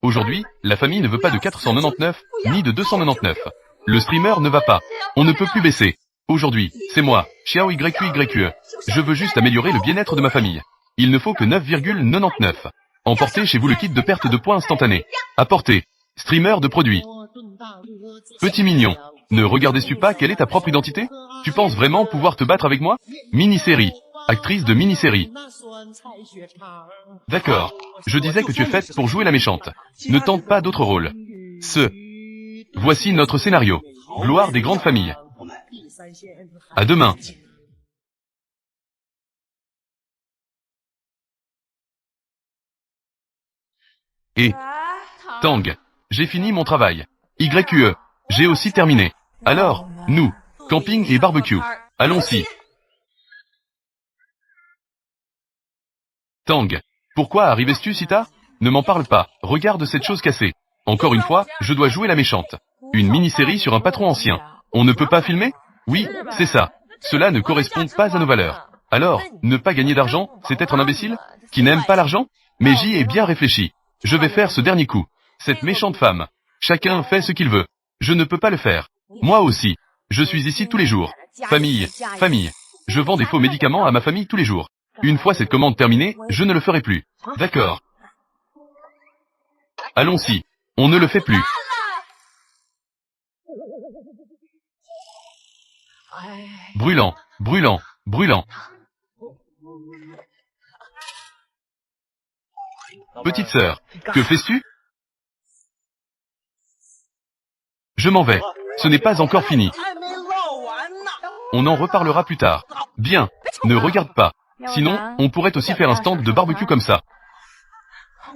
Aujourd'hui, la famille ne veut pas de 499, ni de 299. Le streamer ne va pas. On ne peut plus baisser. Aujourd'hui, c'est moi, Xiao YQYQE. Je veux juste améliorer le bien-être de ma famille. Il ne faut que 9,99. Emportez chez vous le kit de perte de points instantané. Apportez. Streamer de produits. Petit mignon. Ne regardes-tu pas quelle est ta propre identité? Tu penses vraiment pouvoir te battre avec moi? Mini-série. Actrice de mini-série. D'accord. Je disais que tu es faite pour jouer la méchante. Ne tente pas d'autre rôle. Voici notre scénario. Gloire des grandes familles. À demain. Et Tang, j'ai fini mon travail. YQE, j'ai aussi terminé. Alors, nous, camping et barbecue. Allons-y. Tang, pourquoi arrives-tu si tard? Ne m'en parle pas, regarde cette chose cassée. Encore une fois, je dois jouer la méchante. Une mini-série sur un patron ancien. On ne peut pas filmer? Oui, c'est ça. Cela ne correspond pas à nos valeurs. Alors, ne pas gagner d'argent, c'est être un imbécile? Qui n'aime pas l'argent? Mais j'y ai bien réfléchi. Je vais faire ce dernier coup. Cette méchante femme. Chacun fait ce qu'il veut. Je ne peux pas le faire. Moi aussi. Je suis ici tous les jours. Famille, famille. Je vends des faux médicaments à ma famille tous les jours. Une fois cette commande terminée, je ne le ferai plus. D'accord. Allons-y. On ne le fait plus. Brûlant, brûlant, brûlant. Petite sœur, que fais-tu? Je m'en vais. Ce n'est pas encore fini. On en reparlera plus tard. Bien. Ne regarde pas. Sinon, on pourrait aussi faire un stand de barbecue comme ça.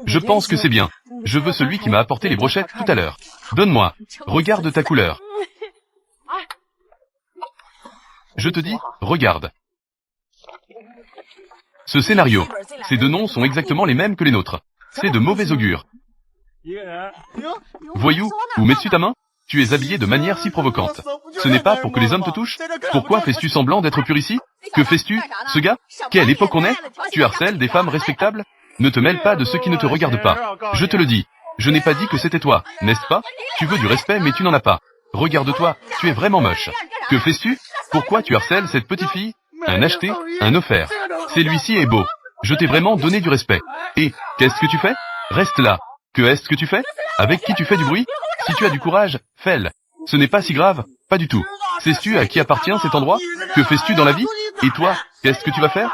Je pense que c'est bien. Je veux celui qui m'a apporté les brochettes tout à l'heure. Donne-moi. Regarde ta couleur. Je te dis, regarde. Ce scénario. Ces deux noms sont exactement les mêmes que les nôtres. C'est de mauvais augure. Voyou, où mets-tu ta main? Tu es habillé de manière si provocante. Ce n'est pas pour que les hommes te touchent? Pourquoi fais-tu semblant d'être pur ici? Que fais-tu, ce gars? Quelle époque on est? Tu harcèles des femmes respectables? Ne te mêle pas de ceux qui ne te regardent pas. Je te le dis. Je n'ai pas dit que c'était toi, n'est-ce pas? Tu veux du respect mais tu n'en as pas. Regarde-toi, tu es vraiment moche. Que fais-tu? Pourquoi tu harcèles cette petite fille? Un acheté, un offert. Celui-ci est beau. Je t'ai vraiment donné du respect. Et, qu'est-ce que tu fais? Reste là. Que est-ce que tu fais? Avec qui tu fais du bruit? Si tu as du courage, fais-le. Ce n'est pas si grave, pas du tout. Sais-tu à qui appartient cet endroit? Que fais-tu dans la vie? Et toi, qu'est-ce que tu vas faire?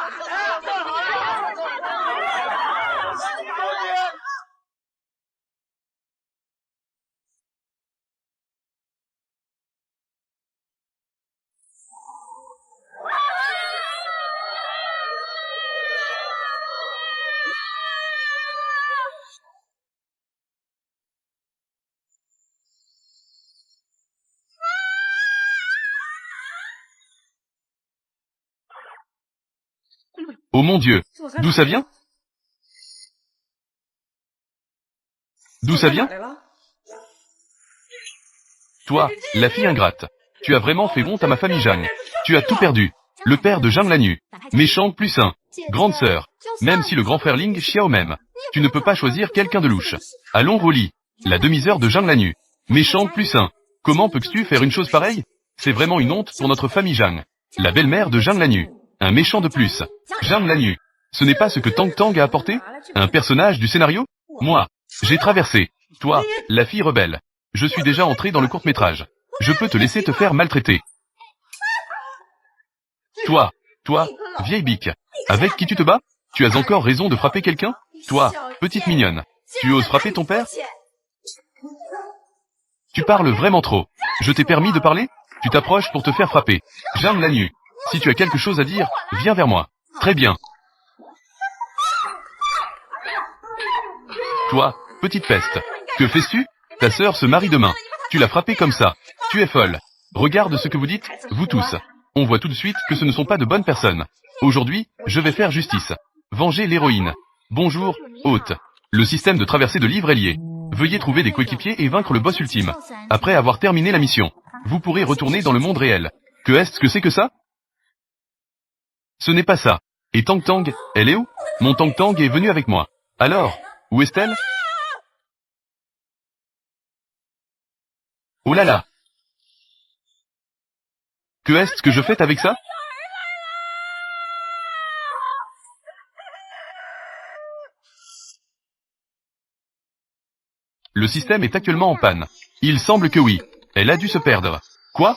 Oh mon Dieu, d'où ça vient? D'où ça vient? Toi, la fille ingrate. Tu as vraiment fait honte à ma famille Zhang. Tu as tout perdu. Le père de Zhang Lanyu. Méchant plus sain. Grande sœur. Même si le grand frère Ling Xiao m'aime. Tu ne peux pas choisir quelqu'un de louche. Allons Rolly. La demi-sœur de Zhang Lanyu. Méchant plus sain. Comment peux-tu faire une chose pareille? C'est vraiment une honte pour notre famille Zhang. La belle-mère de Zhang Lanyu. Un méchant de plus. Zhang Lanyu. Ce n'est pas ce que Tang Tang a apporté? Un personnage du scénario? Moi. J'ai traversé. Toi, la fille rebelle. Je suis déjà entré dans le court-métrage. Je peux te laisser te faire maltraiter. Toi, vieille bique. Avec qui tu te bats? Tu as encore raison de frapper quelqu'un? Toi, petite mignonne. Tu oses frapper ton père? Tu parles vraiment trop. Je t'ai permis de parler? Tu t'approches pour te faire frapper. Zhang Lanyu. Si tu as quelque chose à dire, viens vers moi. Très bien. Toi, petite peste. Que fais-tu? Ta sœur se marie demain. Tu l'as frappée comme ça. Tu es folle. Regarde ce que vous dites, vous tous. On voit tout de suite que ce ne sont pas de bonnes personnes. Aujourd'hui, je vais faire justice. Venger l'héroïne. Bonjour, hôte. Le système de traversée de livres est lié. Veuillez trouver des coéquipiers et vaincre le boss ultime. Après avoir terminé la mission, vous pourrez retourner dans le monde réel. Que est-ce que c'est que ça? Ce n'est pas ça. Et Tang Tang, elle est où? Mon Tang Tang est venu avec moi. Alors, où est-elle? Oh là là. Que est-ce que je fais avec ça? Le système est actuellement en panne. Il semble que oui. Elle a dû se perdre. Quoi?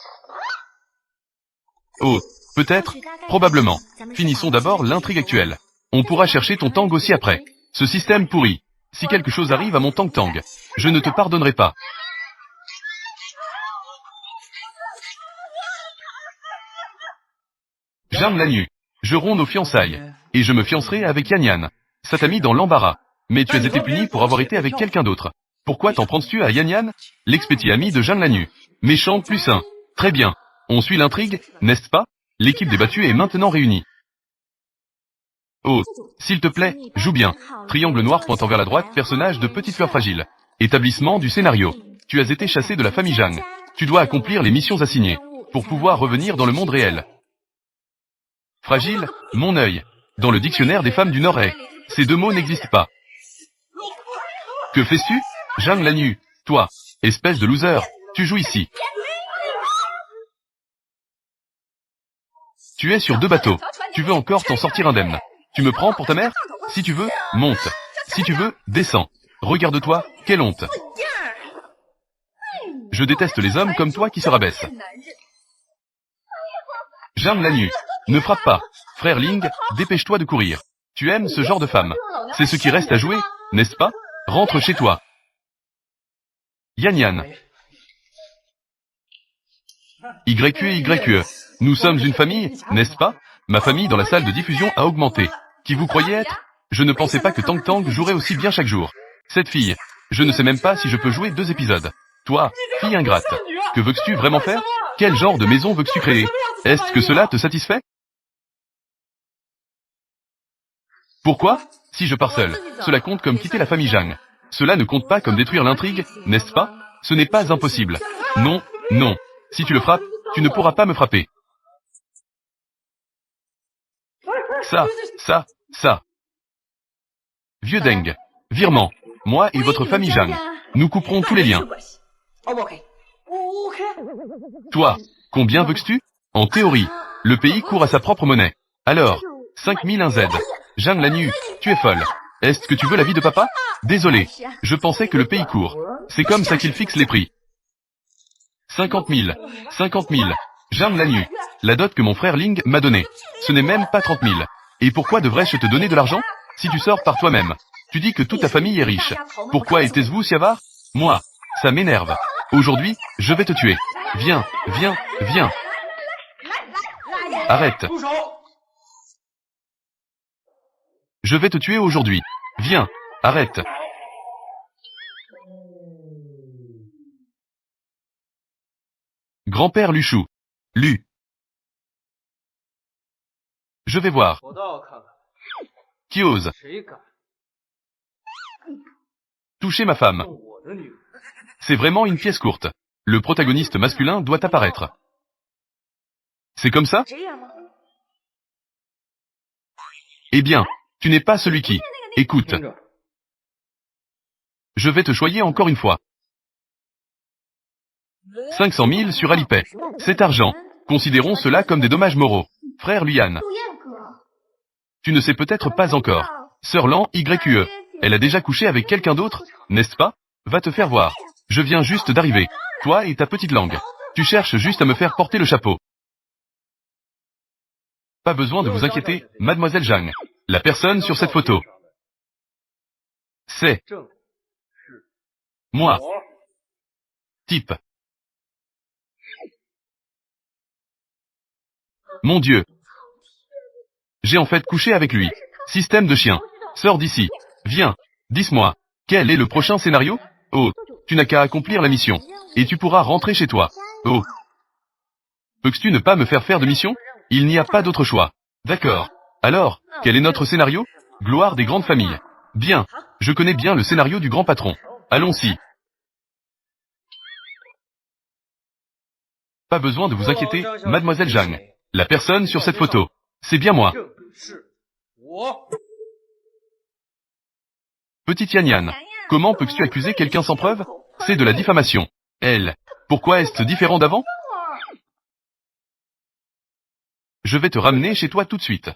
Oh, peut-être, probablement. Finissons d'abord l'intrigue actuelle. On pourra chercher ton Tang aussi après. Ce système pourri. Si quelque chose arrive à mon Tang Tang, je ne te pardonnerai pas. Zhang Lanyu. Je romps nos fiançailles. Et je me fiancerai avec Yan Yan. Ça t'a mis dans l'embarras. Mais tu as été puni pour avoir été avec quelqu'un d'autre. Pourquoi t'en prends-tu à Yan Yan? L'ex-petit ami de Zhang Lanyu. Méchant plus un. Très bien. On suit l'intrigue, n'est-ce pas? L'équipe débattue est maintenant réunie. Oh, s'il te plaît, joue bien. Triangle noir pointant vers la droite, personnage de petite fleur fragile. Établissement du scénario. Tu as été chassé de la famille Zhang. Tu dois accomplir les missions assignées pour pouvoir revenir dans le monde réel. Fragile, mon œil. Dans le dictionnaire des femmes du Nord-Est, ces deux mots n'existent pas. Que fais-tu? Zhang Lanyu, toi, espèce de loser, tu joues ici. Tu es sur 2 bateaux. Tu veux encore t'en sortir indemne. Tu me prends pour ta mère? Si tu veux, monte. Si tu veux, descends. Regarde-toi, quelle honte. Je déteste les hommes comme toi qui se rabaissent. Zhang Lanyu, ne frappe pas. Frère Ling, dépêche-toi de courir. Tu aimes ce genre de femme. C'est ce qui reste à jouer, n'est-ce pas? Rentre chez toi. Yan Yan. YQE. Nous sommes une famille, n'est-ce pas? Ma famille dans la salle de diffusion a augmenté. Qui vous croyez être? Je ne pensais pas que Tang Tang jouerait aussi bien chaque jour. Cette fille, je ne sais même pas si je peux jouer 2 épisodes. Toi, fille ingrate. Que veux-tu vraiment faire? Quel genre de maison veux-tu créer? Est-ce que cela te satisfait? Pourquoi? Si je pars seul, cela compte comme quitter la famille Zhang. Cela ne compte pas comme détruire l'intrigue, n'est-ce pas? Ce n'est pas impossible. Non, non. Si tu le frappes, tu ne pourras pas me frapper. Ça. Vieux Deng. Virement. Moi et votre famille Zhang. Nous couperons tous les liens. Toi, combien veux-tu? En théorie, le pays court à sa propre monnaie. Alors, 5001 Z. Zhang Lanyu, tu es folle. Est-ce que tu veux la vie de papa? Désolé, je pensais que le pays court. C'est comme ça qu'il fixe les prix. 50 000. Zhang Lanyu, la dot que mon frère Ling m'a donnée. Ce n'est même pas 30 000. Et pourquoi devrais-je te donner de l'argent? Si tu sors par toi-même. Tu dis que toute ta famille est riche. Pourquoi étais-vous si avare? Moi, ça m'énerve. Aujourd'hui, je vais te tuer. Viens. Arrête. Je vais te tuer aujourd'hui. Viens, arrête. Grand-père Luchou. Lu. Je vais voir. Qui ose toucher ma femme? C'est vraiment une pièce courte. Le protagoniste masculin doit apparaître. C'est comme ça? Eh bien, tu n'es pas celui qui... Écoute. Je vais te choyer encore une fois. 500 000 sur Alipay. Cet argent. Considérons cela comme des dommages moraux. Frère Luyan. Tu ne sais peut-être pas encore. Sœur Lan YQE. Elle a déjà couché avec quelqu'un d'autre, n'est-ce pas? Va te faire voir. Je viens juste d'arriver. Toi et ta petite langue. Tu cherches juste à me faire porter le chapeau. Pas besoin de vous inquiéter, mademoiselle Zhang. La personne sur cette photo. C'est... moi. Type. Mon Dieu. J'ai en fait couché avec lui. Système de chien. Sors d'ici. Viens. Dis-moi. Quel est le prochain scénario? Oh. Tu n'as qu'à accomplir la mission. Et tu pourras rentrer chez toi. Oh. Peux-tu ne pas me faire faire de mission? Il n'y a pas d'autre choix. D'accord. Alors, quel est notre scénario? Gloire des grandes familles. Bien. Je connais bien le scénario du grand patron. Allons-y. Pas besoin de vous inquiéter, mademoiselle Zhang. La personne sur cette photo. C'est bien moi. Petite Yan Yan. Comment peux-tu accuser quelqu'un sans preuve? C'est de la diffamation. Elle. Pourquoi est-ce différent d'avant? Je vais te ramener chez toi tout de suite.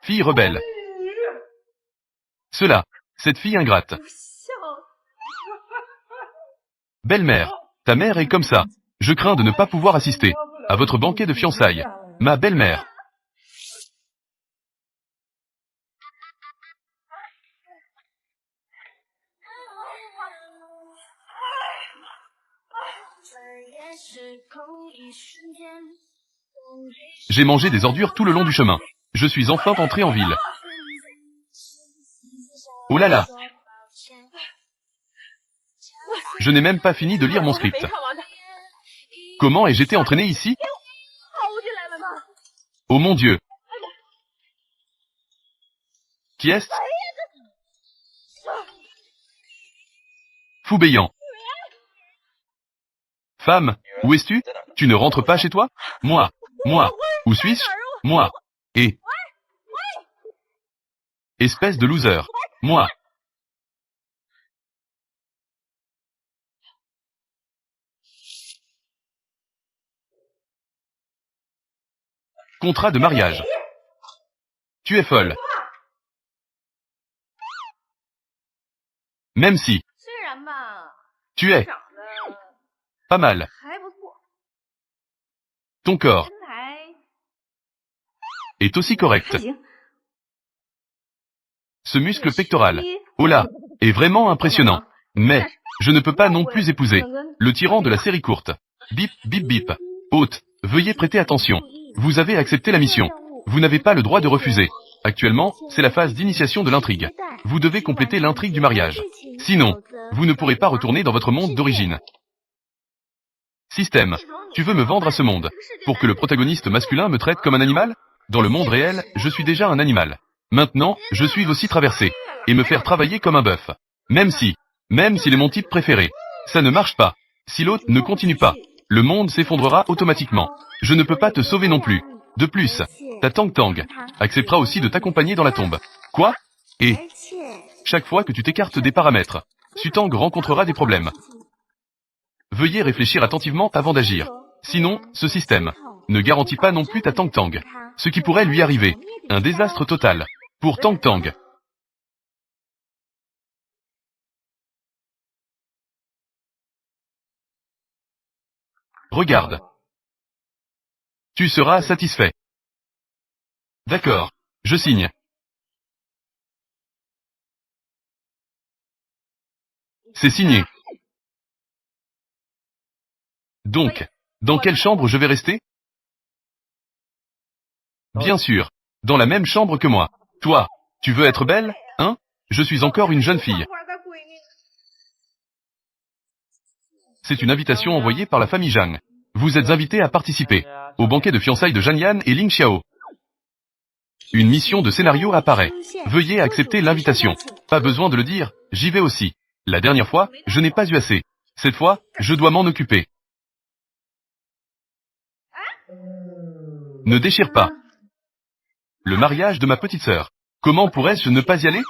Fille rebelle. Cette fille ingrate. Belle-mère. Ta mère est comme ça. Je crains de ne pas pouvoir assister à votre banquet de fiançailles. Ma belle-mère. J'ai mangé des ordures tout le long du chemin. Je suis enfin entré en ville. Oh là là. Je n'ai même pas fini de lire mon script. Comment ai-je été entraîné ici? Oh mon Dieu. Qui est-ce? Foubéant. Femme, où es-tu? Tu ne rentres pas chez toi? Moi. Où suis-je? Moi. Et. Espèce de loser. Moi. Contrat de mariage. Tu es folle. Même si. Tu es. Pas mal. Ton corps. Est aussi correct. Ce muscle pectoral. Oh là. Est vraiment impressionnant. Mais. Je ne peux pas non plus épouser le tyran de la série courte. Bip, bip, bip. Hôte. Veuillez prêter attention. Vous avez accepté la mission. Vous n'avez pas le droit de refuser. Actuellement, c'est la phase d'initiation de l'intrigue. Vous devez compléter l'intrigue du mariage. Sinon, vous ne pourrez pas retourner dans votre monde d'origine. Système. Tu veux me vendre à ce monde pour que le protagoniste masculin me traite comme un animal? Dans le monde réel, je suis déjà un animal. Maintenant, je suis aussi traversé. Et me faire travailler comme un bœuf. Même si il est mon type préféré. Ça ne marche pas. Si l'autre ne continue pas, le monde s'effondrera automatiquement. Je ne peux pas te sauver non plus. De plus, ta Tang acceptera aussi de t'accompagner dans la tombe. Quoi? Et chaque fois que tu t'écartes des paramètres, Sutang rencontrera des problèmes. Veuillez réfléchir attentivement avant d'agir. Sinon, ce système ne garantit pas non plus ta Tang. Ce qui pourrait lui arriver. Un désastre total. Pour Tang. Regarde. Tu seras satisfait. D'accord. Je signe. C'est signé. Donc, dans quelle chambre je vais rester? Bien sûr. Dans la même chambre que moi. Toi, tu veux être belle, hein? Je suis encore une jeune fille. C'est une invitation envoyée par la famille Zhang. Vous êtes invité à participer au banquet de fiançailles de Zhang Yan et Ling Xiao. Une mission de scénario apparaît. Veuillez accepter l'invitation. Pas besoin de le dire, j'y vais aussi. La dernière fois, je n'ai pas eu assez. Cette fois, je dois m'en occuper. Ne déchire pas. Le mariage de ma petite sœur. Comment pourrais-je ne pas y aller?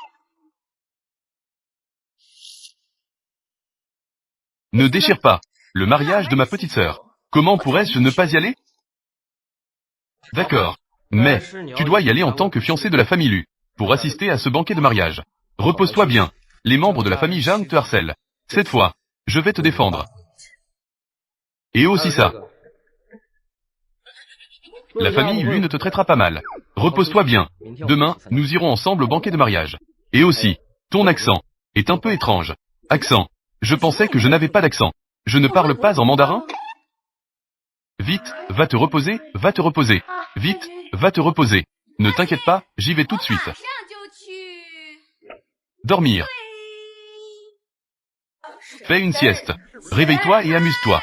Ne déchire pas. Le mariage de ma petite sœur. Comment pourrais-je ne pas y aller? D'accord. Mais, tu dois y aller en tant que fiancé de la famille Lu, pour assister à ce banquet de mariage. Repose-toi bien. Les membres de la famille Zhang te harcèlent. Cette fois, je vais te défendre. Et aussi ça. La famille Lu ne te traitera pas mal. Repose-toi bien. Demain, nous irons ensemble au banquet de mariage. Et aussi, ton accent est un peu étrange. Accent. Je pensais que je n'avais pas d'accent. Je ne parle pas en mandarin? Vite, va te reposer, va te reposer. Vite, va te reposer. Ne t'inquiète pas, j'y vais tout de suite. Dormir. Fais une sieste. Réveille-toi et amuse-toi.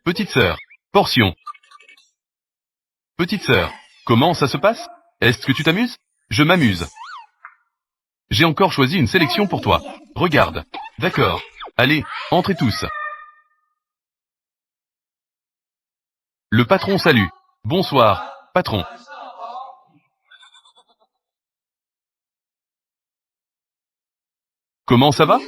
Petite sœur. Portion. Petite sœur. Comment ça se passe? Est-ce que tu t'amuses? Je m'amuse. J'ai encore choisi une sélection pour toi. Regarde. D'accord. Allez, entrez tous. Le patron salue. Bonsoir, patron. Comment ça va?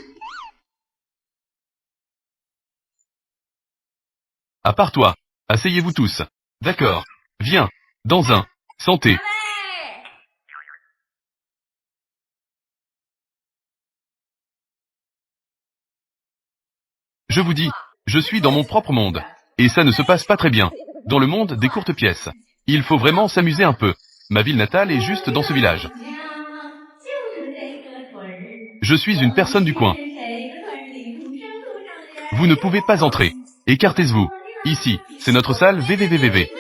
À part toi. Asseyez-vous tous. D'accord. Viens. Dans un. Santé. Je vous dis, je suis dans mon propre monde. Et ça ne se passe pas très bien. Dans le monde des courtes pièces. Il faut vraiment s'amuser un peu. Ma ville natale est juste dans ce village. Je suis une personne du coin. Vous ne pouvez pas entrer. Écartez-vous. Ici, c'est notre salle VVVVV.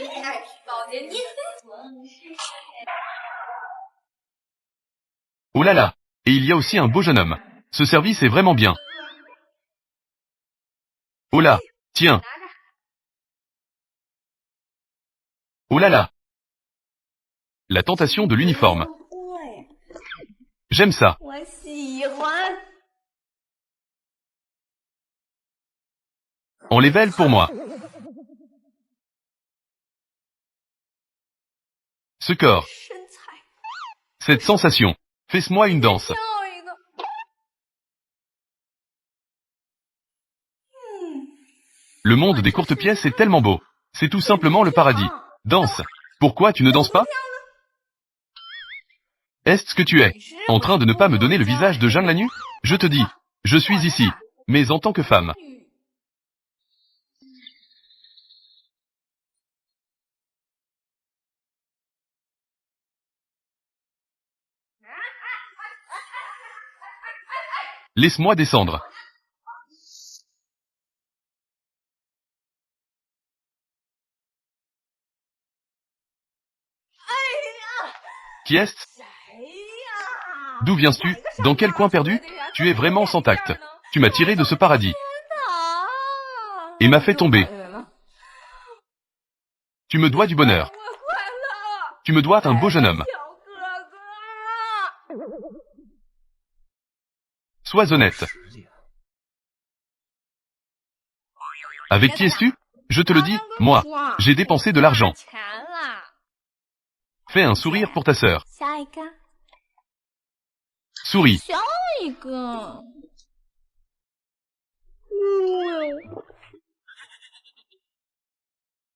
Oh là là. Et il y a aussi un beau jeune homme. Ce service est vraiment bien. Oh là. Tiens. Oh là là. La tentation de l'uniforme. J'aime ça. En level pour moi. Ce corps. Cette sensation. Fais-moi une danse. Le monde des courtes pièces est tellement beau. C'est tout simplement le paradis. Danse. Pourquoi tu ne danses pas? Est-ce que tu es en train de ne pas me donner le visage de Jeanne la nue? Je te dis, je suis ici, mais en tant que femme. Laisse-moi descendre. Qui est-ce? D'où viens-tu? Dans quel coin perdu? Tu es vraiment sans tact. Tu m'as tiré de ce paradis. Et m'as fait tomber. Tu me dois du bonheur. Tu me dois un beau jeune homme. Sois honnête. Avec qui es-tu? Je te le dis, moi. J'ai dépensé de l'argent. Fais un sourire pour ta sœur. Souris.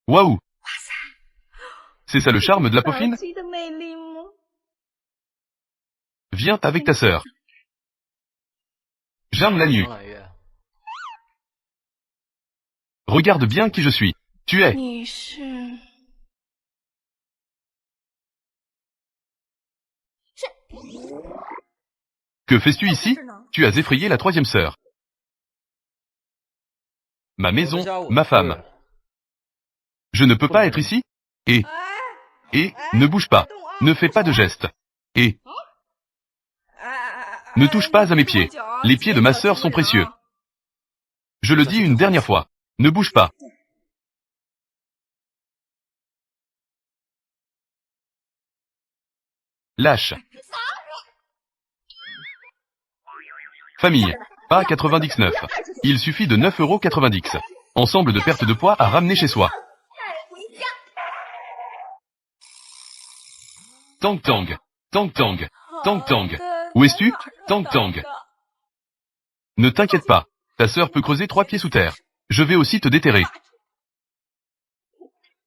Waouh. C'est ça le charme de la peaufine? Viens avec ta sœur. Jeanne la nue. Regarde bien qui je suis. Tu es. Que fais-tu ici? Tu as effrayé la troisième sœur. Ma maison, ma femme. Je ne peux pas être ici? Et, ne bouge pas. Ne fais pas de gestes. Et, ne touche pas à mes pieds. Les pieds de ma sœur sont précieux. Je le dis une dernière fois. Ne bouge pas. Lâche. Famille. Pas 99. Il suffit de 9,90 €. Ensemble de perte de poids à ramener chez soi. Tang Tang. Tang Tang. Tang Tang. Où es-tu? Tang Tang. Ne t'inquiète pas. Ta sœur peut creuser 3 pieds sous terre. Je vais aussi te déterrer.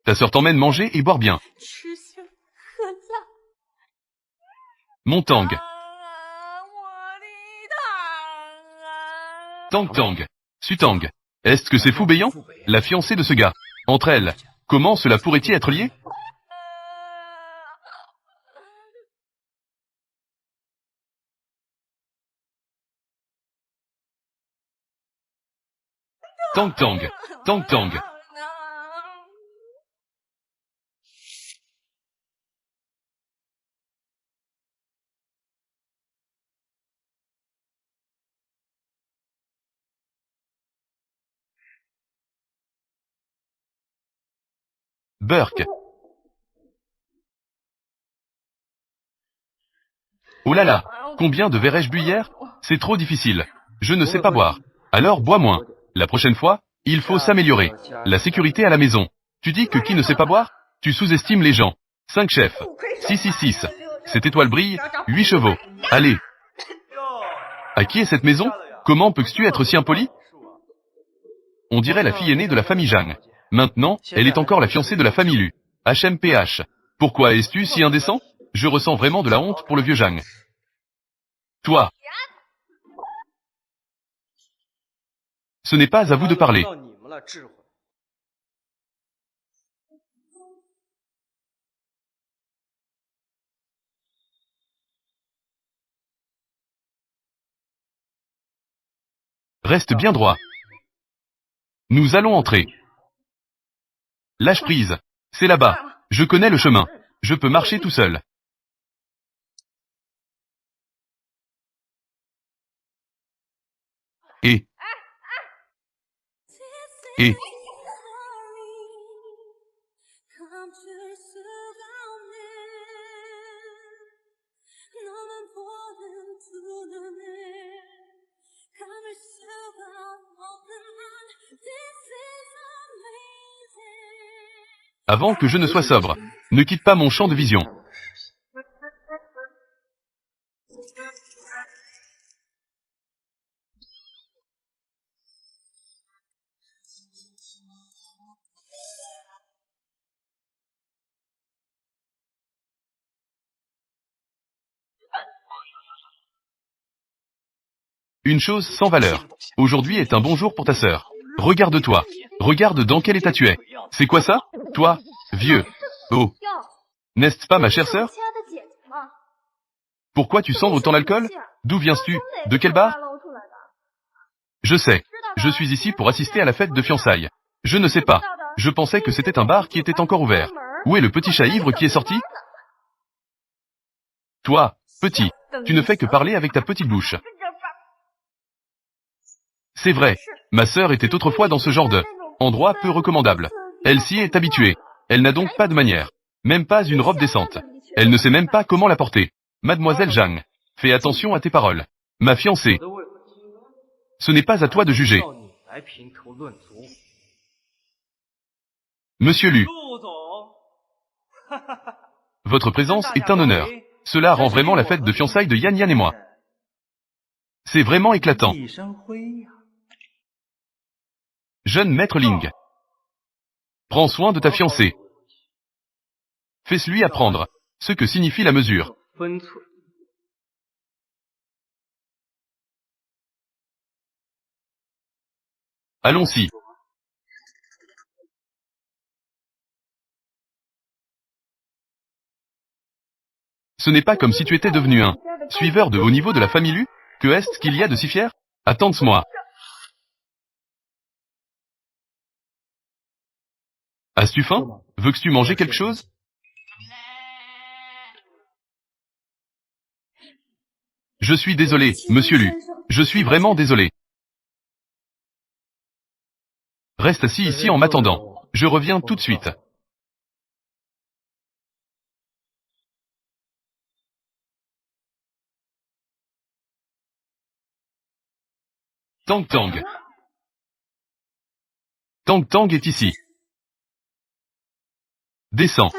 Ta sœur t'emmène manger et boire bien. Mon Tang. Tang Tang. Sutang. Est-ce que c'est Fou Béant? La fiancée de ce gars. Entre elles. Comment cela pourrait-il être lié? Tang Tang. Tang Tang. Burk. Oh là là, combien de verres ai-je bu hier? C'est trop difficile. Je ne sais pas boire. Alors bois moins. La prochaine fois, il faut s'améliorer. La sécurité à la maison. Tu dis que qui ne sait pas boire? Tu sous-estimes les gens. 5 chefs. 6. Cette étoile brille, 8 chevaux. Allez. À qui est cette maison? Comment peux-tu être si impoli? On dirait la fille aînée de la famille Zhang. Maintenant, elle est encore la fiancée de la famille Lu. HMPH. Pourquoi es-tu si indécent? Je ressens vraiment de la honte pour le vieux Zhang. Toi. Ce n'est pas à vous de parler. Reste bien droit. Nous allons entrer. Lâche prise. C'est là-bas. Je connais le chemin. Je peux marcher tout seul. Et. Et. Avant que je ne sois sobre. Ne quitte pas mon champ de vision. Une chose sans valeur. Aujourd'hui est un bon jour pour ta sœur. Regarde-toi. Regarde dans quel état tu es. C'est quoi ça? Toi, vieux. Oh. N'est-ce pas ma chère sœur? Pourquoi tu sens autant l'alcool? D'où viens-tu? De quel bar? Je sais. Je suis ici pour assister à la fête de fiançailles. Je ne sais pas. Je pensais que c'était un bar qui était encore ouvert. Où est le petit chat ivre qui est sorti? Toi, petit, tu ne fais que parler avec ta petite bouche. C'est vrai. Ma sœur était autrefois dans ce genre de endroit peu recommandable. Elle s'y est habituée. Elle n'a donc pas de manière. Même pas une robe décente. Elle ne sait même pas comment la porter. Mademoiselle Zhang, fais attention à tes paroles. Ma fiancée. Ce n'est pas à toi de juger. Monsieur Lu, votre présence est un honneur. Cela rend vraiment la fête de fiançailles de Yan Yan et moi. C'est vraiment éclatant. Jeune maître Ling, prends soin de ta fiancée. Fais-lui apprendre ce que signifie la mesure. Allons-y. Ce n'est pas comme si tu étais devenu un suiveur de haut niveau de la famille Lu. Que est-ce qu'il y a de si fier? Attends-moi. As-tu faim? Veux-tu manger quelque chose? Je suis désolé, monsieur Lu. Je suis vraiment désolé. Reste assis ici en m'attendant. Je reviens tout de suite. Tang Tang. Tang Tang est ici. Descends.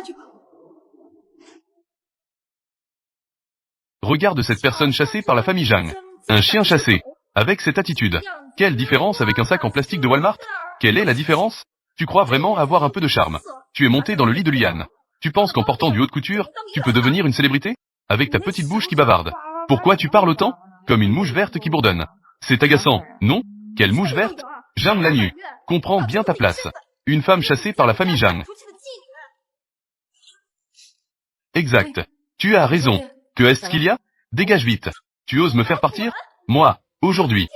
Regarde cette personne chassée par la famille Zhang. Un chien chassé. Avec cette attitude. Quelle différence avec un sac en plastique de Walmart? Quelle est la différence? Tu crois vraiment avoir un peu de charme? Tu es monté dans le lit de Liane. Tu penses qu'en portant du haut de couture, tu peux devenir une célébrité? Avec ta petite bouche qui bavarde. Pourquoi tu parles autant? Comme une mouche verte qui bourdonne. C'est agaçant, non? Quelle mouche verte? Zhang Lanyu. Comprends bien ta place. Une femme chassée par la famille Zhang. Exact. Tu as raison. Que est-ce qu'il y a? Dégage vite. Tu oses me faire partir? Moi, aujourd'hui.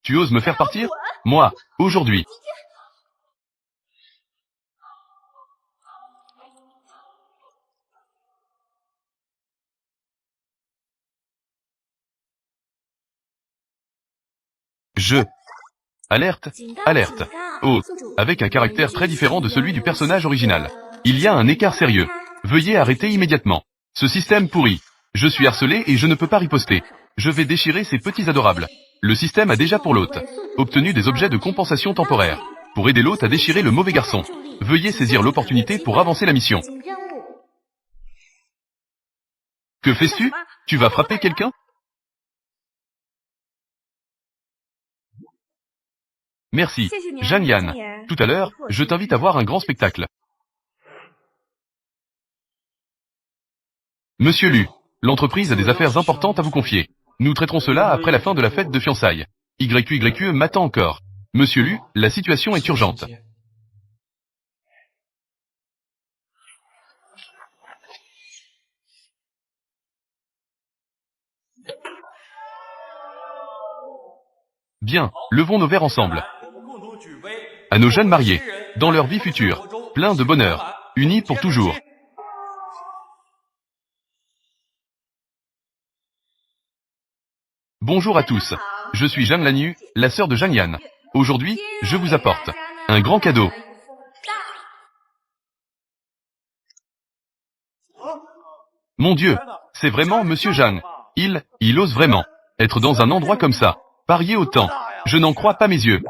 Tu oses me faire partir? Moi, aujourd'hui. Alerte, alerte. Oh, avec un caractère très différent de celui du personnage original. Il y a un écart sérieux. Veuillez arrêter immédiatement. Ce système pourri. Je suis harcelé et je ne peux pas riposter. Je vais déchirer ces petits adorables. Le système a déjà pour l'hôte obtenu des objets de compensation temporaire. Pour aider l'hôte à déchirer le mauvais garçon. Veuillez saisir l'opportunité pour avancer la mission. Que fais-tu? Tu vas frapper quelqu'un? Merci, Zhang Yan. Tout à l'heure, je t'invite à voir un grand spectacle. Monsieur Lu, l'entreprise a des affaires importantes à vous confier. Nous traiterons cela après la fin de la fête de fiançailles. YQYQE m'attend encore. Monsieur Lu, la situation est urgente. Bien, levons nos verres ensemble. À nos jeunes mariés, dans leur vie future, plein de bonheur, unis pour toujours. Bonjour à tous. Je suis Zhang Lanyu, la sœur de Zhang Yan. Aujourd'hui, je vous apporte un grand cadeau. Mon Dieu, c'est vraiment Monsieur Zhang. Il ose vraiment être dans un endroit comme ça. Parier autant. Je n'en crois pas mes yeux.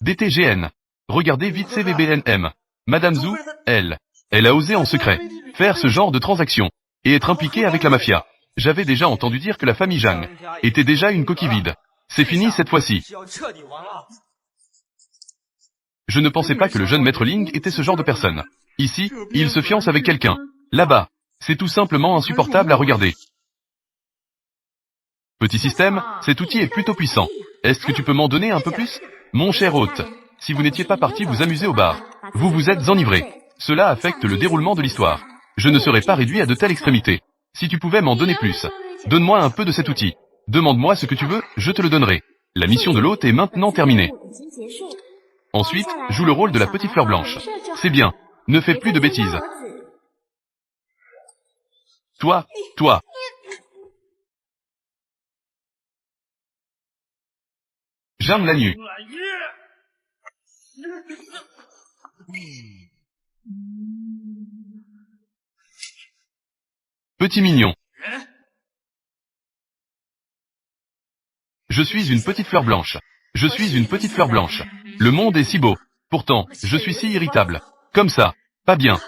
DTGN. Regardez vite CVBNM. Madame Zhu, elle a osé en secret faire ce genre de transaction et être impliquée avec la mafia. J'avais déjà entendu dire que la famille Zhang était déjà une coquille vide. C'est fini cette fois-ci. Je ne pensais pas que le jeune maître Ling était ce genre de personne. Ici, il se fiance avec quelqu'un. Là-bas, c'est tout simplement insupportable à regarder. Petit système, cet outil est plutôt puissant. Est-ce que tu peux m'en donner un peu plus? Mon cher hôte, si vous n'étiez pas parti vous amuser au bar, vous vous êtes enivré. Cela affecte le déroulement de l'histoire. Je ne serais pas réduit à de telles extrémités. Si tu pouvais m'en donner plus. Donne-moi un peu de cet outil. Demande-moi ce que tu veux, je te le donnerai. La mission de l'hôte est maintenant terminée. Ensuite, joue le rôle de la petite fleur blanche. C'est bien. Ne fais plus de bêtises. Toi. Zhang Lanyu. Petit mignon. Je suis une petite fleur blanche. Je suis une petite fleur blanche. Le monde est si beau. Pourtant, je suis si irritable. Comme ça. Pas bien.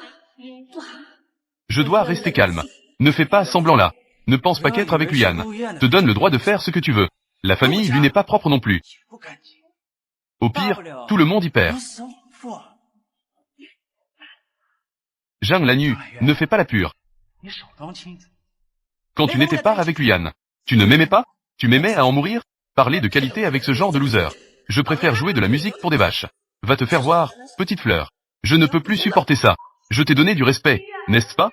Je dois rester calme. Ne fais pas semblant là. Ne pense pas qu'être avec Luyan te donne le droit de faire ce que tu veux. La famille lui n'est pas propre non plus. Au pire, tout le monde y perd. Zhang Lanyu, ne fais pas la pure. Quand tu n'étais pas avec Luyan, tu ne m'aimais pas? Tu m'aimais à en mourir? Parler de qualité avec ce genre de loser. Je préfère jouer de la musique pour des vaches. Va te faire voir, petite fleur. Je ne peux plus supporter ça. Je t'ai donné du respect, n'est-ce pas?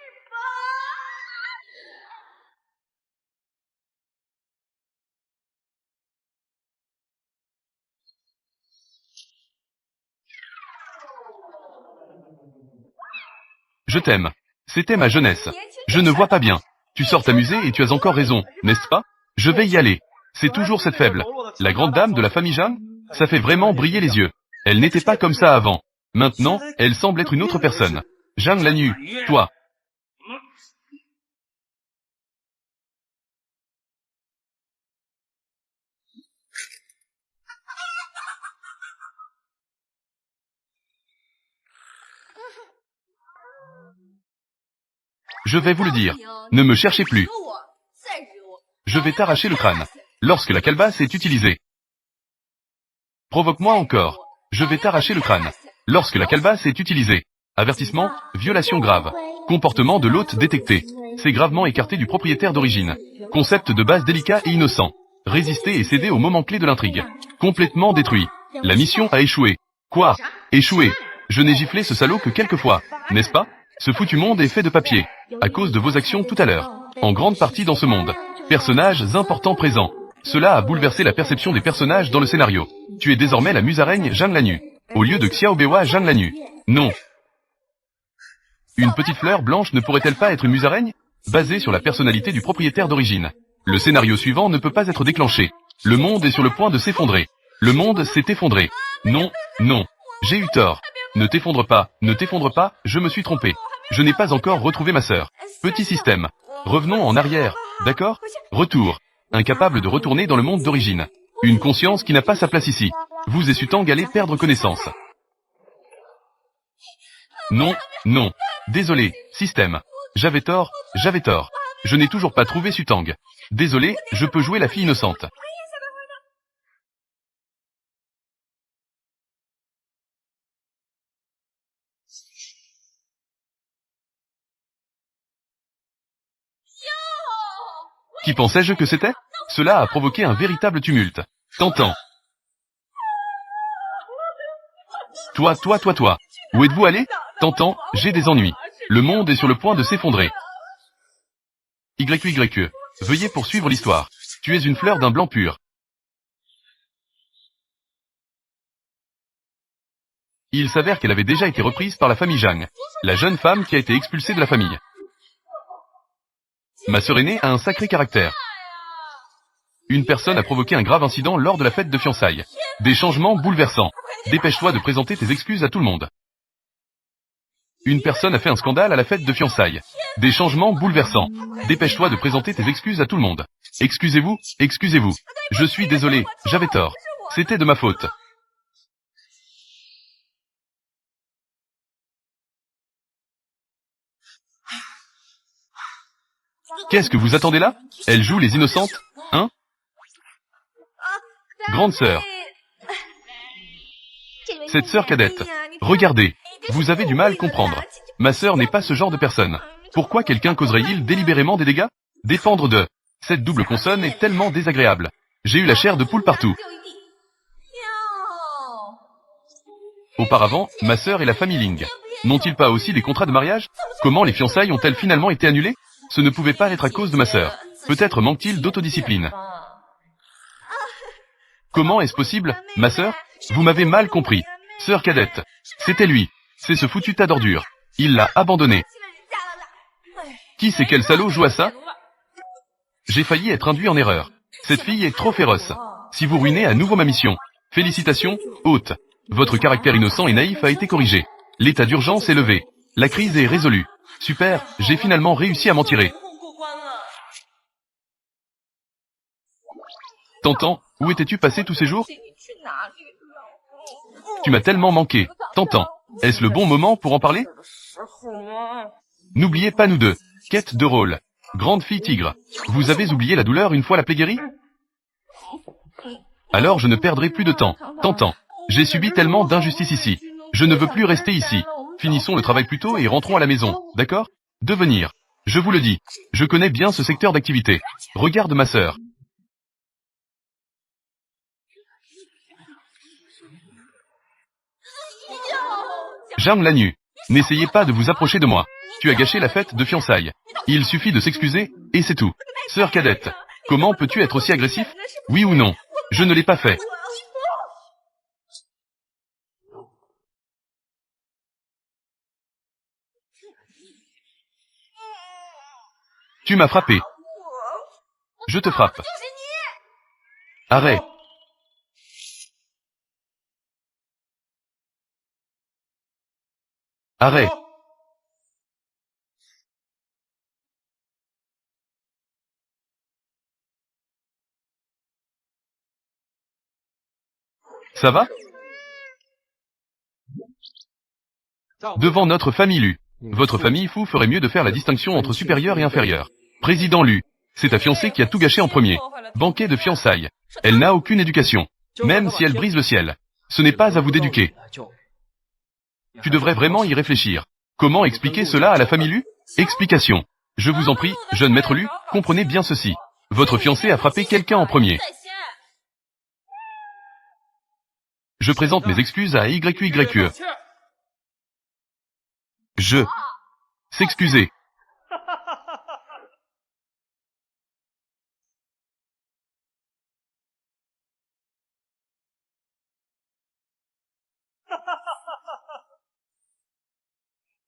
Je t'aime. C'était ma jeunesse. Je ne vois pas bien. Tu sors t'amuser et tu as encore raison, n'est-ce pas? Je vais y aller. C'est toujours cette faible. La grande dame de la famille Zhang? Ça fait vraiment briller les yeux. Elle n'était pas comme ça avant. Maintenant, elle semble être une autre personne. Zhang Lanyu, toi. Je vais vous le dire. Ne me cherchez plus. Je vais t'arracher le crâne. Lorsque la calebasse est utilisée. Provoque-moi encore. Je vais t'arracher le crâne. Lorsque la calebasse est utilisée. Avertissement, violation grave. Comportement de l'hôte détecté. C'est gravement écarté du propriétaire d'origine. Concept de base délicat et innocent. Résister et céder au moment clé de l'intrigue. Complètement détruit. La mission a échoué. Quoi? Échoué? Je n'ai giflé ce salaud que quelques fois, n'est-ce pas? Ce foutu monde est fait de papier. À cause de vos actions tout à l'heure. En grande partie dans ce monde. Personnages importants présents. Cela a bouleversé la perception des personnages dans le scénario. Tu es désormais la musaraigne Zhang Lanyu. Au lieu de Xiaobewa Zhang Lanyu. Non. Une petite fleur blanche ne pourrait-elle pas être une musaraigne? Basée sur la personnalité du propriétaire d'origine. Le scénario suivant ne peut pas être déclenché. Le monde est sur le point de s'effondrer. Le monde s'est effondré. Non, non. J'ai eu tort. Ne t'effondre pas, je me suis trompé. Je n'ai pas encore retrouvé ma sœur. Petit système. Revenons en arrière, d'accord? Retour. Incapable de retourner dans le monde d'origine. Une conscience qui n'a pas sa place ici. Vous et Sutang allez perdre connaissance. Non, non. Désolé, système. J'avais tort, j'avais tort. Je n'ai toujours pas trouvé Sutang. Désolé, je peux jouer la fille innocente. Qui pensais-je que c'était? Cela a provoqué un véritable tumulte. T'entends? Toi. Où êtes-vous allé? T'entends? J'ai des ennuis. Le monde est sur le point de s'effondrer. YYE. Veuillez poursuivre l'histoire. Tu es une fleur d'un blanc pur. Il s'avère qu'elle avait déjà été reprise par la famille Zhang, la jeune femme qui a été expulsée de la famille. Ma sœur aînée a un sacré caractère. Une personne a provoqué un grave incident lors de la fête de fiançailles. Des changements bouleversants. Dépêche-toi de présenter tes excuses à tout le monde. Une personne a fait un scandale à la fête de fiançailles. Des changements bouleversants. Dépêche-toi de présenter tes excuses à tout le monde. Excusez-vous, excusez-vous. Je suis désolé, j'avais tort. C'était de ma faute. Qu'est-ce que vous attendez là? Elle joue les innocentes, hein? Grande sœur. Cette sœur cadette. Regardez. Vous avez du mal à comprendre. Ma sœur n'est pas ce genre de personne. Pourquoi quelqu'un causerait-il délibérément des dégâts? Dépendre de... Cette double consonne est tellement désagréable. J'ai eu la chair de poule partout. Auparavant, ma sœur et la famille Ling. N'ont-ils pas aussi des contrats de mariage? Comment les fiançailles ont-elles finalement été annulées? Ce ne pouvait pas être à cause de ma sœur. Peut-être manque-t-il d'autodiscipline. Comment est-ce possible, ma sœur? Vous m'avez mal compris. Sœur cadette. C'était lui. C'est ce foutu tas d'ordures. Il l'a abandonné. Qui c'est quel salaud joue à ça? J'ai failli être induit en erreur. Cette fille est trop féroce. Si vous ruinez à nouveau ma mission. Félicitations, hôte. Votre caractère innocent et naïf a été corrigé. L'état d'urgence est levé. La crise est résolue. Super, j'ai finalement réussi à m'en tirer. Tantan, où étais-tu passé tous ces jours? Tu m'as tellement manqué. Tantan, est-ce le bon moment pour en parler? N'oubliez pas nous deux. Quête de rôle. Grande fille tigre. Vous avez oublié la douleur une fois la plaie guérie? Alors je ne perdrai plus de temps. Tantan, j'ai subi tellement d'injustice ici. Je ne veux plus rester ici. Finissons le travail plus tôt et rentrons à la maison, d'accord? Devenir. Je vous le dis. Je connais bien ce secteur d'activité. Regarde ma sœur. Zhang Lanyu. N'essayez pas de vous approcher de moi. Tu as gâché la fête de fiançailles. Il suffit de s'excuser, et c'est tout. Sœur cadette. Comment peux-tu être aussi agressif? Oui ou non? Je ne l'ai pas fait. Tu m'as frappé. Je te frappe. Arrête. Arrête. Ça va? Devant notre famille Lu. Votre famille Fu ferait mieux de faire la distinction entre supérieur et inférieur. Président Lu. C'est ta fiancée qui a tout gâché en premier. Banquet de fiançailles. Elle n'a aucune éducation. Même si elle brise le ciel. Ce n'est pas à vous d'éduquer. Tu devrais vraiment y réfléchir. Comment expliquer cela à la famille Lu? Explication. Je vous en prie, jeune maître Lu, comprenez bien ceci. Votre fiancé a frappé quelqu'un en premier. Je présente mes excuses à YYE. S'excuser.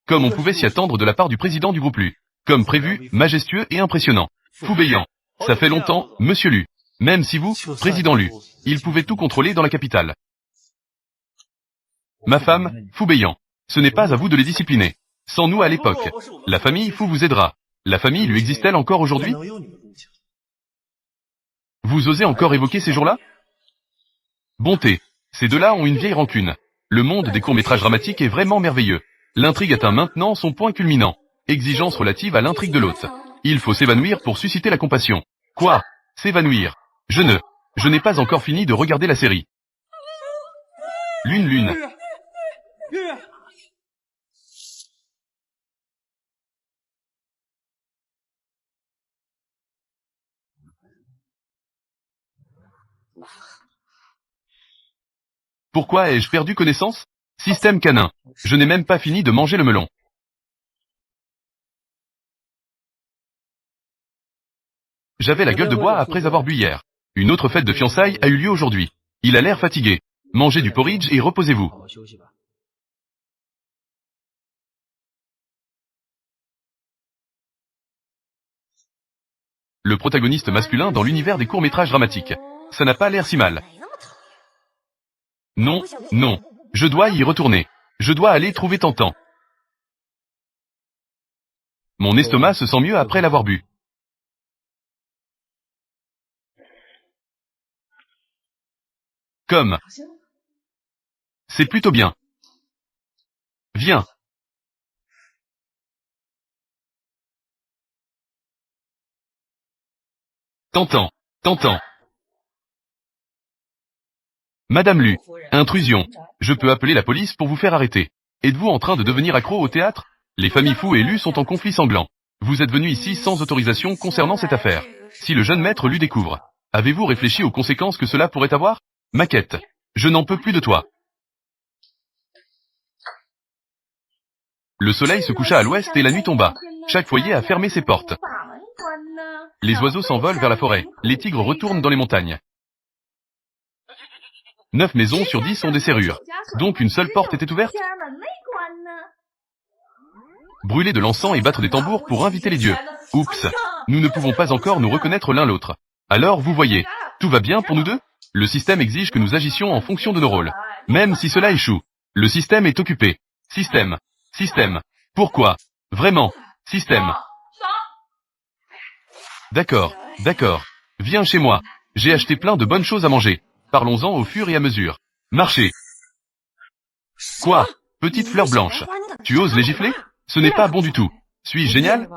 Comme on pouvait s'y attendre de la part du président du groupe Lu. Comme prévu, majestueux et impressionnant. Foubéant. Ça fait longtemps, monsieur Lu. Même si vous, président Lu, il pouvait tout contrôler dans la capitale. Ma femme, Fou Béyan. Ce n'est pas à vous de les discipliner. Sans nous à l'époque. La famille Fou vous aidera. La famille lui existe-t-elle encore aujourd'hui? Vous osez encore évoquer ces jours-là? Bonté. Ces deux-là ont une vieille rancune. Le monde des courts-métrages dramatiques est vraiment merveilleux. L'intrigue atteint maintenant son point culminant. Exigence relative à l'intrigue de l'hôte. Il faut s'évanouir pour susciter la compassion. Quoi? S'évanouir? Je n'ai pas encore fini de regarder la série. Lune. Pourquoi ai-je perdu connaissance? Système canin. Je n'ai même pas fini de manger le melon. J'avais la gueule de bois après avoir bu hier. Une autre fête de fiançailles a eu lieu aujourd'hui. Il a l'air fatigué. Mangez du porridge et reposez-vous. Le protagoniste masculin dans l'univers des courts-métrages dramatiques. Ça n'a pas l'air si mal. Non. Je dois y retourner. Je dois aller trouver Tantan. Mon estomac se sent mieux après l'avoir bu. Comme. C'est plutôt bien. Viens. Tantan. Madame Lu. Intrusion. Je peux appeler la police pour vous faire arrêter. Êtes-vous en train de devenir accro au théâtre? Les familles Fou et Lu sont en conflit sanglant. Vous êtes venu ici sans autorisation concernant cette affaire. Si le jeune maître Lu découvre, avez-vous réfléchi aux conséquences que cela pourrait avoir? Maquette. Je n'en peux plus de toi. Le soleil se coucha à l'ouest et la nuit tomba. Chaque foyer a fermé ses portes. Les oiseaux s'envolent vers la forêt. Les tigres retournent dans les montagnes. 9 maisons sur 10 ont des serrures. Donc une seule porte était ouverte? Brûler de l'encens et battre des tambours pour inviter les dieux. Oups. Nous ne pouvons pas encore nous reconnaître l'un l'autre. Alors vous voyez, tout va bien pour nous deux? Le système exige que nous agissions en fonction de nos rôles. Même si cela échoue. Le système est occupé. Système. Pourquoi? Vraiment. Système. D'accord. Viens chez moi. J'ai acheté plein de bonnes choses à manger. Parlons-en au fur et à mesure. Marchez. Quoi? Petite fleur blanche. Tu oses les gifler? Ce n'est pas bon du tout. Suis-je génial?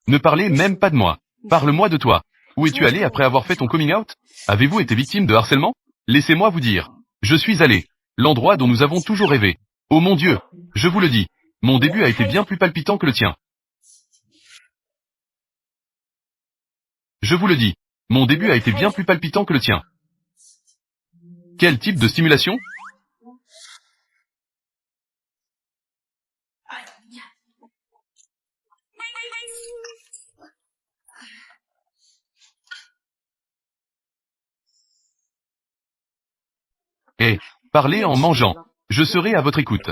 Ne parlez même pas de moi. Parle-moi de toi. Où es-tu allé après avoir fait ton coming out? Avez-vous été victime de harcèlement? Laissez-moi vous dire. Je suis allé. L'endroit dont nous avons toujours rêvé. Oh mon Dieu. Je vous le dis. Mon début a été bien plus palpitant que le tien. Je vous le dis. Mon début a été bien plus palpitant que le tien. Quel type de stimulation? Parlez en mangeant. Je serai à votre écoute.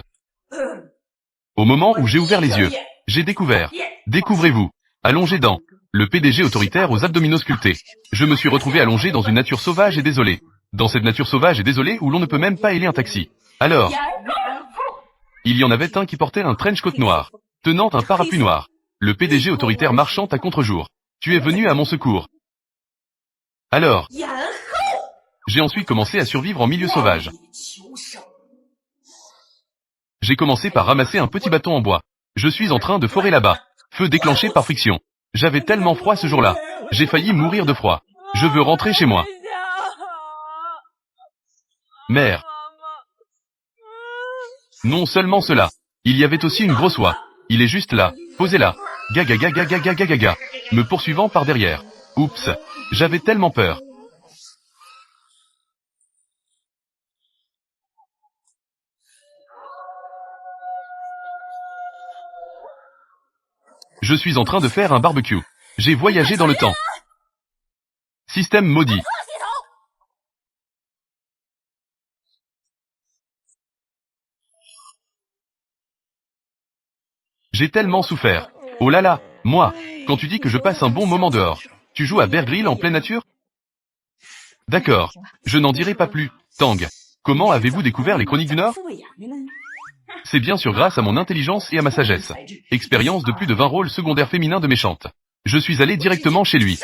Au moment où j'ai ouvert les yeux, j'ai découvert. Découvrez-vous. Allongé dans. Le PDG autoritaire aux abdominaux sculptés. Je me suis retrouvé allongé dans une nature sauvage et désolée. Dans cette nature sauvage et désolée où l'on ne peut même pas héler un taxi. Alors, il y en avait un qui portait un trench coat noir, tenant un parapluie noir. Le PDG autoritaire marchant à contre-jour. Tu es venu à mon secours. Alors, j'ai ensuite commencé à survivre en milieu sauvage. J'ai commencé par ramasser un petit bâton en bois. Je suis en train de forer là-bas. Feu déclenché par friction. J'avais tellement froid ce jour-là. J'ai failli mourir de froid. Je veux rentrer chez moi. Mère. Non seulement cela. Il y avait aussi une grosse oie. Il est juste là. Posé là. Gaga gaga gaga gaga gaga. Me poursuivant par derrière. Oups. J'avais tellement peur. Je suis en train de faire un barbecue. J'ai voyagé dans le temps. Système maudit. J'ai tellement souffert. Oh là là, moi, quand tu dis que je passe un bon moment dehors, tu joues à Bear Grylls en pleine nature? D'accord. Je n'en dirai pas plus. Tang, comment avez-vous découvert les Chroniques du Nord? C'est bien sûr grâce à mon intelligence et à ma sagesse. Expérience de plus de 20 rôles secondaires féminins de méchante. Je suis allé directement chez lui.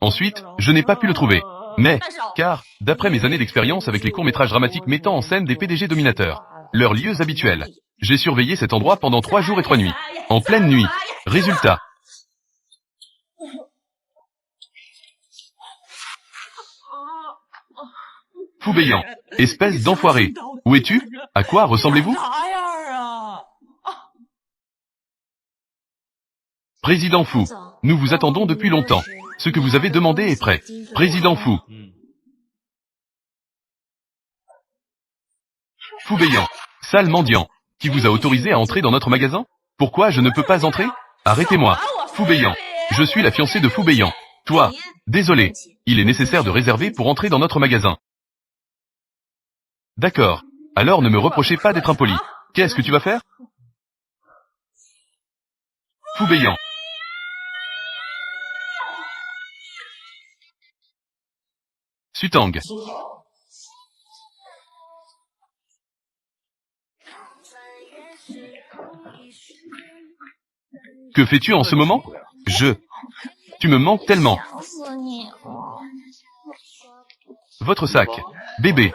Ensuite, je n'ai pas pu le trouver. Mais, car, d'après mes années d'expérience avec les courts-métrages dramatiques mettant en scène des PDG dominateurs, leurs lieux habituels, j'ai surveillé cet endroit pendant 3 jours et 3 nuits. En pleine nuit. Résultat. Foubéant. Espèce d'enfoiré. Où es-tu? À quoi ressemblez-vous? Président Fou. Nous vous attendons depuis longtemps. Ce que vous avez demandé est prêt. Président Fou. Foubéant. Sale mendiant. Qui vous a autorisé à entrer dans notre magasin? Pourquoi je ne peux pas entrer? Arrêtez-moi. Foubéant. Je suis la fiancée de Foubéant. Toi. Désolé. Il est nécessaire de réserver pour entrer dans notre magasin. D'accord. Alors ne me reprochez pas d'être impoli. Qu'est-ce que tu vas faire? Foubéant. Sutang. Que fais-tu en ce moment? Tu me manques tellement. Votre sac. Bébé.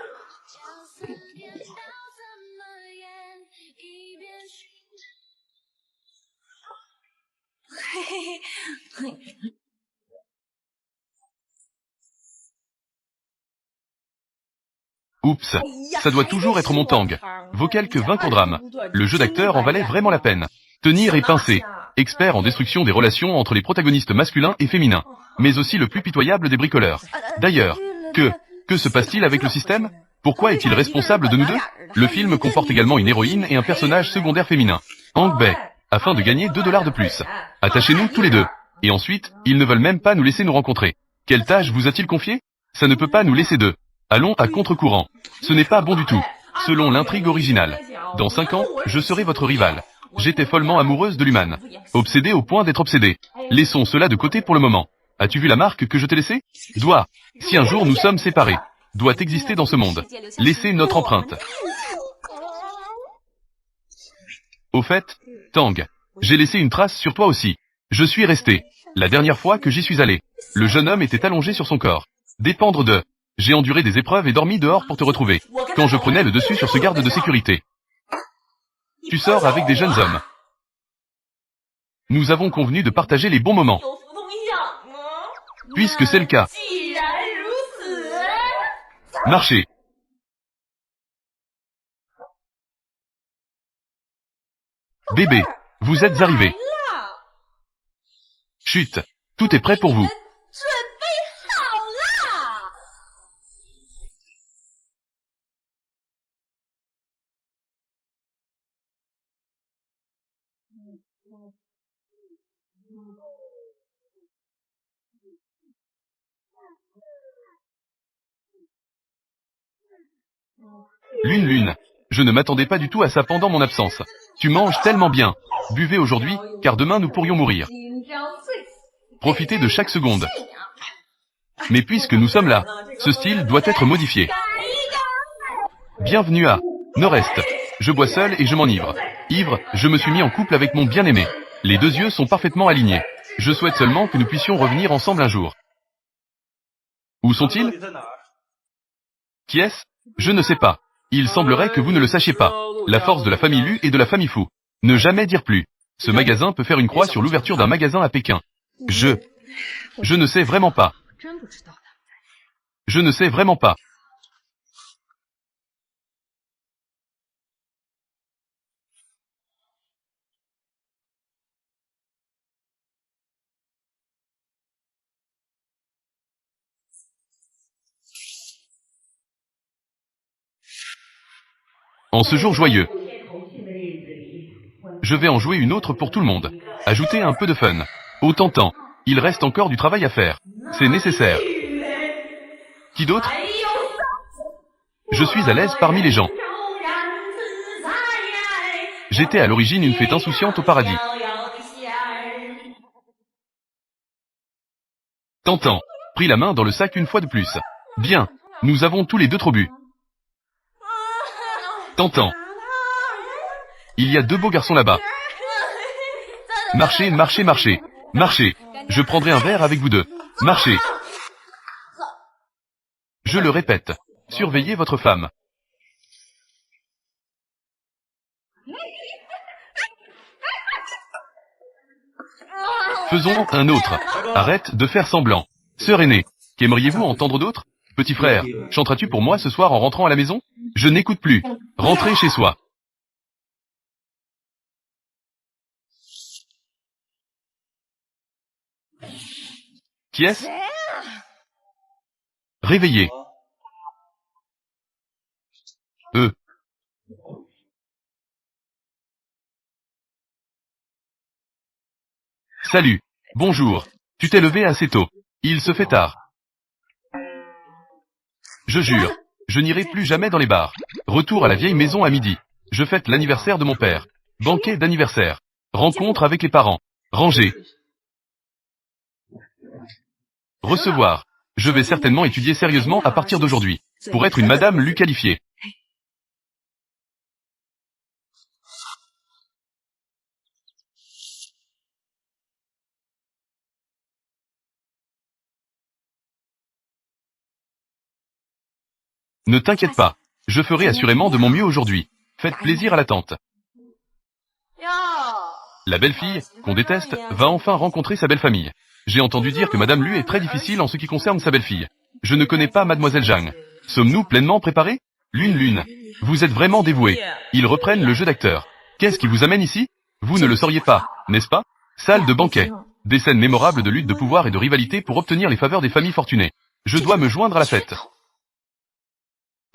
Oups. Ça doit toujours être mon Tang. Vaut quelques 20 courdrames. Le jeu d'acteur en valait vraiment la peine. Tenir et pincer. Expert en destruction des relations entre les protagonistes masculins et féminins. Mais aussi le plus pitoyable des bricoleurs. D'ailleurs, que se passe-t-il avec le système? Pourquoi est-il responsable de nous deux? Le film comporte également une héroïne et un personnage secondaire féminin. Hank Bae. Afin de gagner 2 $ de plus. Attachez-nous tous les deux. Et ensuite, ils ne veulent même pas nous laisser nous rencontrer. Quelle tâche vous a-t-il confiée? Ça ne peut pas nous laisser deux. Allons à contre-courant. Ce n'est pas bon du tout. Selon l'intrigue originale. Dans 5 ans, je serai votre rival. J'étais follement amoureuse de l'humaine. Obsédée au point d'être obsédée. Laissons cela de côté pour le moment. As-tu vu la marque que je t'ai laissée? Doit. Si un jour nous sommes séparés. Doit exister dans ce monde. Laissez notre empreinte. Au fait, Tang. J'ai laissé une trace sur toi aussi. Je suis resté. La dernière fois que j'y suis allé. Le jeune homme était allongé sur son corps. Dépendre de... J'ai enduré des épreuves et dormi dehors pour te retrouver. Quand je prenais le dessus sur ce garde de sécurité. Tu sors avec des jeunes hommes. Nous avons convenu de partager les bons moments. Puisque c'est le cas. Marchez. Bébé, vous êtes arrivé. Chut, tout est prêt pour vous. Lune. Je ne m'attendais pas du tout à ça pendant mon absence. Tu manges tellement bien. Buvez aujourd'hui, car demain nous pourrions mourir. Profitez de chaque seconde. Mais puisque nous sommes là, ce style doit être modifié. Bienvenue à Nord-Est. Je bois seul et je m'enivre. Ivre, je me suis mis en couple avec mon bien-aimé. Les 2 yeux sont parfaitement alignés. Je souhaite seulement que nous puissions revenir ensemble un jour. Où sont-ils? Qui est-ce? Je ne sais pas. Il semblerait que vous ne le sachiez pas. La force de la famille Lu et de la famille Fu. Ne jamais dire plus. Ce magasin peut faire une croix sur l'ouverture d'un magasin à Pékin. Je ne sais vraiment pas. Je ne sais vraiment pas. En ce jour joyeux, je vais en jouer une autre pour tout le monde. Ajoutez un peu de fun. Autant temps. Il reste encore du travail à faire. C'est nécessaire. Qui d'autre? Je suis à l'aise parmi les gens. J'étais à l'origine une fête insouciante au paradis. Tentant. pris la main dans le sac une fois de plus. Bien. Nous avons tous les deux trop bu. T'entends? Il y a 2 beaux garçons là-bas. Marchez, marchez, marchez. Marchez. Je prendrai un verre avec vous deux. Marchez. Je le répète. Surveillez votre femme. Faisons un autre. Arrête de faire semblant. Sœur aînée, qu'aimeriez-vous entendre d'autre? Petit frère, chanteras-tu pour moi ce soir en rentrant à la maison? Je n'écoute plus. Rentrez chez soi. Qui est-ce? Réveillez. Salut. Bonjour. Tu t'es levé assez tôt. Il se fait tard. Je jure, je n'irai plus jamais dans les bars. Retour à la vieille maison à midi. Je fête l'anniversaire de mon père. Banquet d'anniversaire. Rencontre avec les parents. Ranger. Recevoir. Je vais certainement étudier sérieusement à partir d'aujourd'hui. Pour être une Madame Lu qualifiée. Ne t'inquiète pas. Je ferai assurément de mon mieux aujourd'hui. Faites plaisir à la tante. La belle-fille, qu'on déteste, va enfin rencontrer sa belle-famille. J'ai entendu dire que Madame Lu est très difficile en ce qui concerne sa belle-fille. Je ne connais pas Mademoiselle Zhang. Sommes-nous pleinement préparés? Lune. Vous êtes vraiment dévoués. Ils reprennent le jeu d'acteur. Qu'est-ce qui vous amène ici? Vous ne le sauriez pas, n'est-ce pas? Salle de banquet. Des scènes mémorables de lutte de pouvoir et de rivalité pour obtenir les faveurs des familles fortunées. Je dois me joindre à la fête.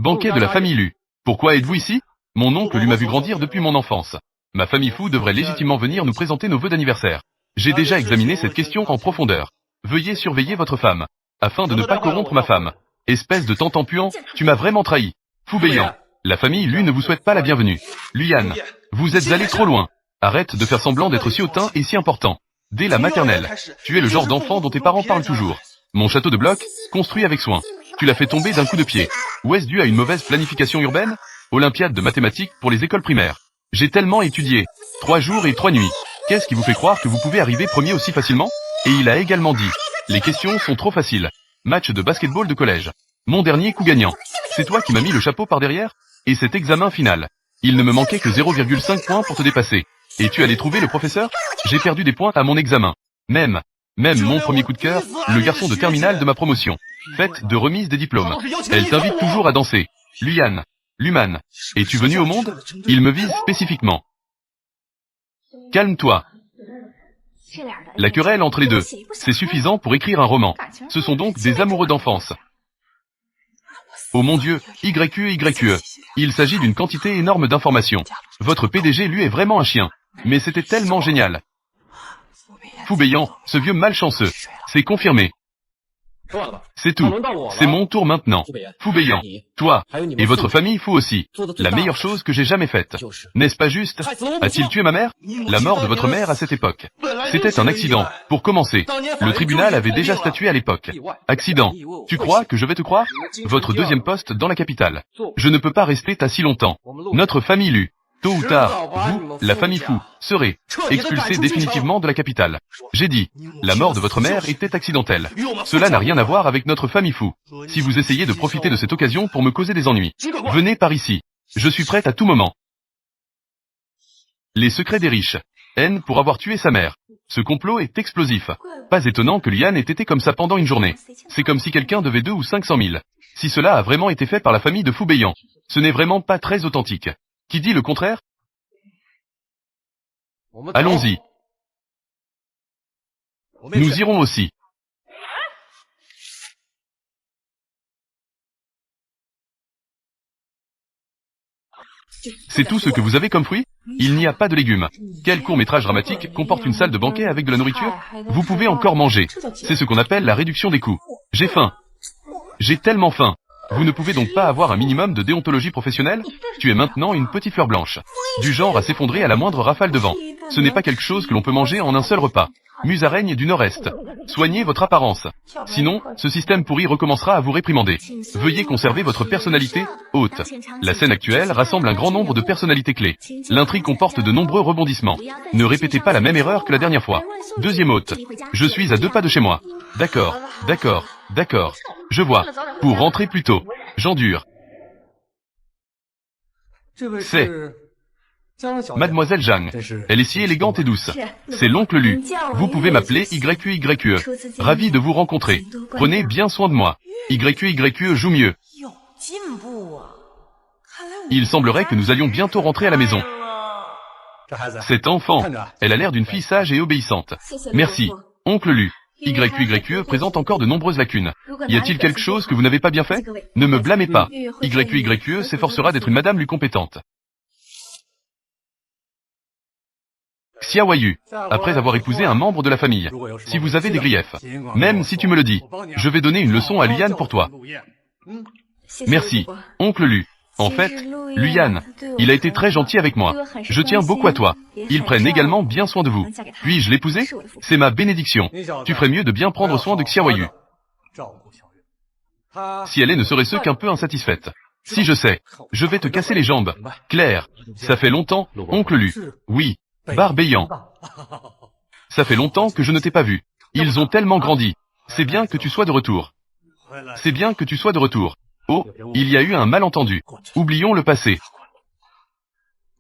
Banquet de la famille Lu. Pourquoi êtes-vous ici? Mon oncle Lu m'a vu grandir depuis mon enfance. Ma famille Fu devrait légitimement venir nous présenter nos vœux d'anniversaire. J'ai déjà examiné cette question en profondeur. Veuillez surveiller votre femme, afin de ne pas corrompre ma femme. Espèce de tentant puant, tu m'as vraiment trahi. Fu Beiyan, la famille Lu ne vous souhaite pas la bienvenue. Luyan, vous êtes allé trop loin. Arrête de faire semblant d'être si hautain et si important. Dès la maternelle, tu es le genre d'enfant dont tes parents parlent toujours. Mon château de blocs, construit avec soin. Tu l'as fait tomber d'un coup de pied. Ou est-ce dû à une mauvaise planification urbaine? Olympiade de mathématiques pour les écoles primaires. J'ai tellement étudié. 3 jours et 3 nuits. Qu'est-ce qui vous fait croire que vous pouvez arriver premier aussi facilement? Et il a également dit. Les questions sont trop faciles. Match de basketball de collège. Mon dernier coup gagnant. C'est toi qui m'as mis le chapeau par derrière? Et cet examen final. Il ne me manquait que 0,5 points pour te dépasser. Et tu allais trouver le professeur? J'ai perdu des points à mon examen. Même mon premier coup de cœur, le garçon de terminale de ma promotion. Fête de remise des diplômes. Elle t'invite toujours à danser. Luyan, Luman, es-tu venu au monde? Il me vise spécifiquement. Calme-toi. La querelle entre les deux, c'est suffisant pour écrire un roman. Ce sont donc des amoureux d'enfance. Oh mon Dieu, YQE. Il s'agit d'une quantité énorme d'informations. Votre PDG lui est vraiment un chien. Mais c'était tellement génial. Fu Beiyan, ce vieux malchanceux. C'est confirmé. C'est tout. C'est mon tour maintenant. Fu Beiyan, toi, et votre famille Fu aussi. La meilleure chose que j'ai jamais faite. N'est-ce pas juste? A-t-il tué ma mère? La mort de votre mère à cette époque. C'était un accident, pour commencer. Le tribunal avait déjà statué à l'époque. Accident. Tu crois que je vais te croire? Votre deuxième poste dans la capitale. Je ne peux pas rester si longtemps. Notre famille Lu. Tôt ou tard, vous, la famille Fu, serez expulsés définitivement de la capitale. J'ai dit, la mort de votre mère était accidentelle. Cela n'a rien à voir avec notre famille Fu. Si vous essayez de profiter de cette occasion pour me causer des ennuis, venez par ici. Je suis prête à tout moment. Les secrets des riches. Haine pour avoir tué sa mère. Ce complot est explosif. Pas étonnant que Lian ait été comme ça pendant une journée. C'est comme si quelqu'un devait 2 ou 500 000. Si cela a vraiment été fait par la famille de Fu Beiyan, ce n'est vraiment pas très authentique. Qui dit le contraire? Allons-y. Nous irons aussi. C'est tout ce que vous avez comme fruit? Il n'y a pas de légumes. Quel court-métrage dramatique comporte une salle de banquet avec de la nourriture? Vous pouvez encore manger. C'est ce qu'on appelle la réduction des coûts. J'ai faim. J'ai tellement faim. Vous ne pouvez donc pas avoir un minimum de déontologie professionnelle? Tu es maintenant une petite fleur blanche. Du genre à s'effondrer à la moindre rafale de vent. Ce n'est pas quelque chose que l'on peut manger en un seul repas. Musaraigne du Nord-Est. Soignez votre apparence. Sinon, ce système pourri recommencera à vous réprimander. Veuillez conserver votre personnalité haute. La scène actuelle rassemble un grand nombre de personnalités clés. L'intrigue comporte de nombreux rebondissements. Ne répétez pas la même erreur que la dernière fois. Deuxième hôte. Je suis à 2 pas de chez moi. D'accord, d'accord, d'accord. Je vois. Pour rentrer plus tôt. J'endure. C'est Mademoiselle Zhang. Elle est si élégante et douce. C'est l'oncle Lu. Vous pouvez m'appeler YQYE. Ravi de vous rencontrer. Prenez bien soin de moi. YQYE joue mieux. Il semblerait que nous allions bientôt rentrer à la maison. Cet enfant, elle a l'air d'une fille sage et obéissante. Merci. Oncle Lu. YQYE présente encore de nombreuses lacunes. Y a-t-il quelque chose que vous n'avez pas bien fait? Ne me blâmez pas. YQYE s'efforcera d'être une madame Lu compétente. Xiaoyu, après avoir épousé un membre de la famille, si vous avez des griefs, même si tu me le dis, je vais donner une leçon à Luyan pour toi. Merci, oncle Lu. En fait, Luyan, il a été très gentil avec moi. Je tiens beaucoup à toi. Ils prennent également bien soin de vous. Puis-je l'épouser? C'est ma bénédiction. Tu ferais mieux de bien prendre soin de Xiaoyu. Si elle est ne serait-ce qu'un peu insatisfaite. Si je sais, je vais te casser les jambes. Claire, ça fait longtemps, oncle Lu. Oui. Barbeyant. Ça fait longtemps que je ne t'ai pas vu. Ils ont tellement grandi. C'est bien que tu sois de retour. C'est bien que tu sois de retour. Oh, il y a eu un malentendu. Oublions le passé.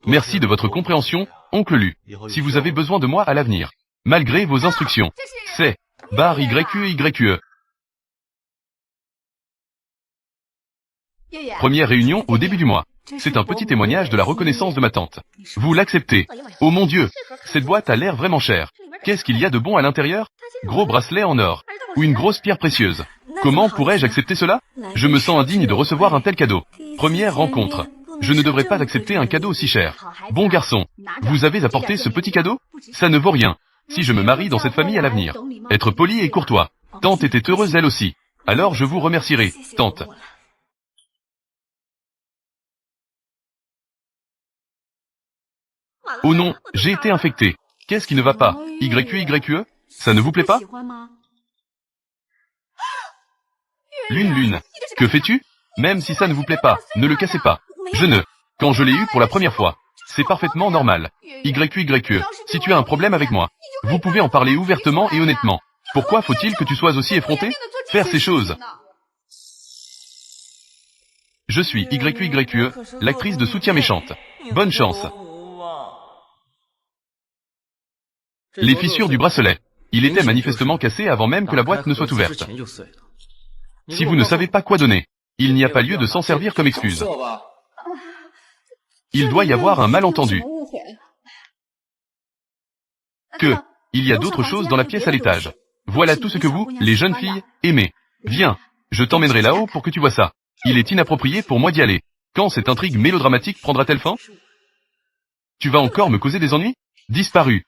Merci de votre compréhension, oncle Lu. Si vous avez besoin de moi à l'avenir, malgré vos instructions, c'est bar YQYE. Première réunion au début du mois. C'est un petit témoignage de la reconnaissance de ma tante. Vous l'acceptez. Oh mon Dieu, cette boîte a l'air vraiment chère. Qu'est-ce qu'il y a de bon à l'intérieur? Gros bracelet en or. Ou une grosse pierre précieuse. Comment pourrais-je accepter cela? Je me sens indigne de recevoir un tel cadeau. Première rencontre. Je ne devrais pas accepter un cadeau aussi cher. Bon garçon, vous avez apporté ce petit cadeau? Ça ne vaut rien. Si je me marie dans cette famille à l'avenir, être poli et courtois. Tante était heureuse elle aussi. Alors je vous remercierai, tante. Oh non, j'ai été infecté. Qu'est-ce qui ne va pas? YQYE? Ça ne vous plaît pas? Lune. Que fais-tu? Même si ça ne vous plaît pas, ne le cassez pas. Je ne. Quand je l'ai eu pour la première fois. C'est parfaitement normal. YQYE, si tu as un problème avec moi, vous pouvez en parler ouvertement et honnêtement. Pourquoi faut-il que tu sois aussi effronté? Faire ces choses. Je suis YQYE, l'actrice de soutien méchante. Bonne chance. Les fissures du bracelet. Il était manifestement cassé avant même que la boîte ne soit ouverte. Si vous ne savez pas quoi donner, il n'y a pas lieu de s'en servir comme excuse. Il doit y avoir un malentendu. Il y a d'autres choses dans la pièce à l'étage. Voilà tout ce que vous, les jeunes filles, aimez. Viens, je t'emmènerai là-haut pour que tu vois ça. Il est inapproprié pour moi d'y aller. Quand cette intrigue mélodramatique prendra-t-elle fin? Tu vas encore me causer des ennuis? Disparu.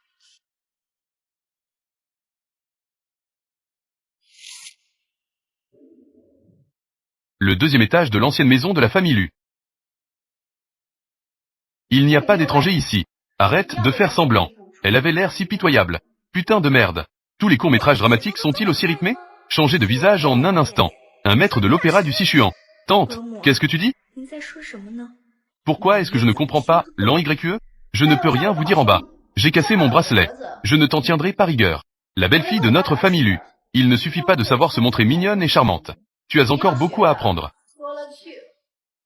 Le deuxième étage de l'ancienne maison de la famille Lu. Il n'y a pas d'étranger ici. Arrête de faire semblant. Elle avait l'air si pitoyable. Putain de merde. Tous les courts-métrages dramatiques sont-ils aussi rythmés? Changer de visage en un instant. Un maître de l'opéra du Sichuan. Tante, qu'est-ce que tu dis? Pourquoi est-ce que je ne comprends pas, l'an YQE? Je ne peux rien vous dire en bas. J'ai cassé mon bracelet. Je ne t'en tiendrai pas rigueur. La belle-fille de notre famille Lu. Il ne suffit pas de savoir se montrer mignonne et charmante. Tu as encore beaucoup à apprendre.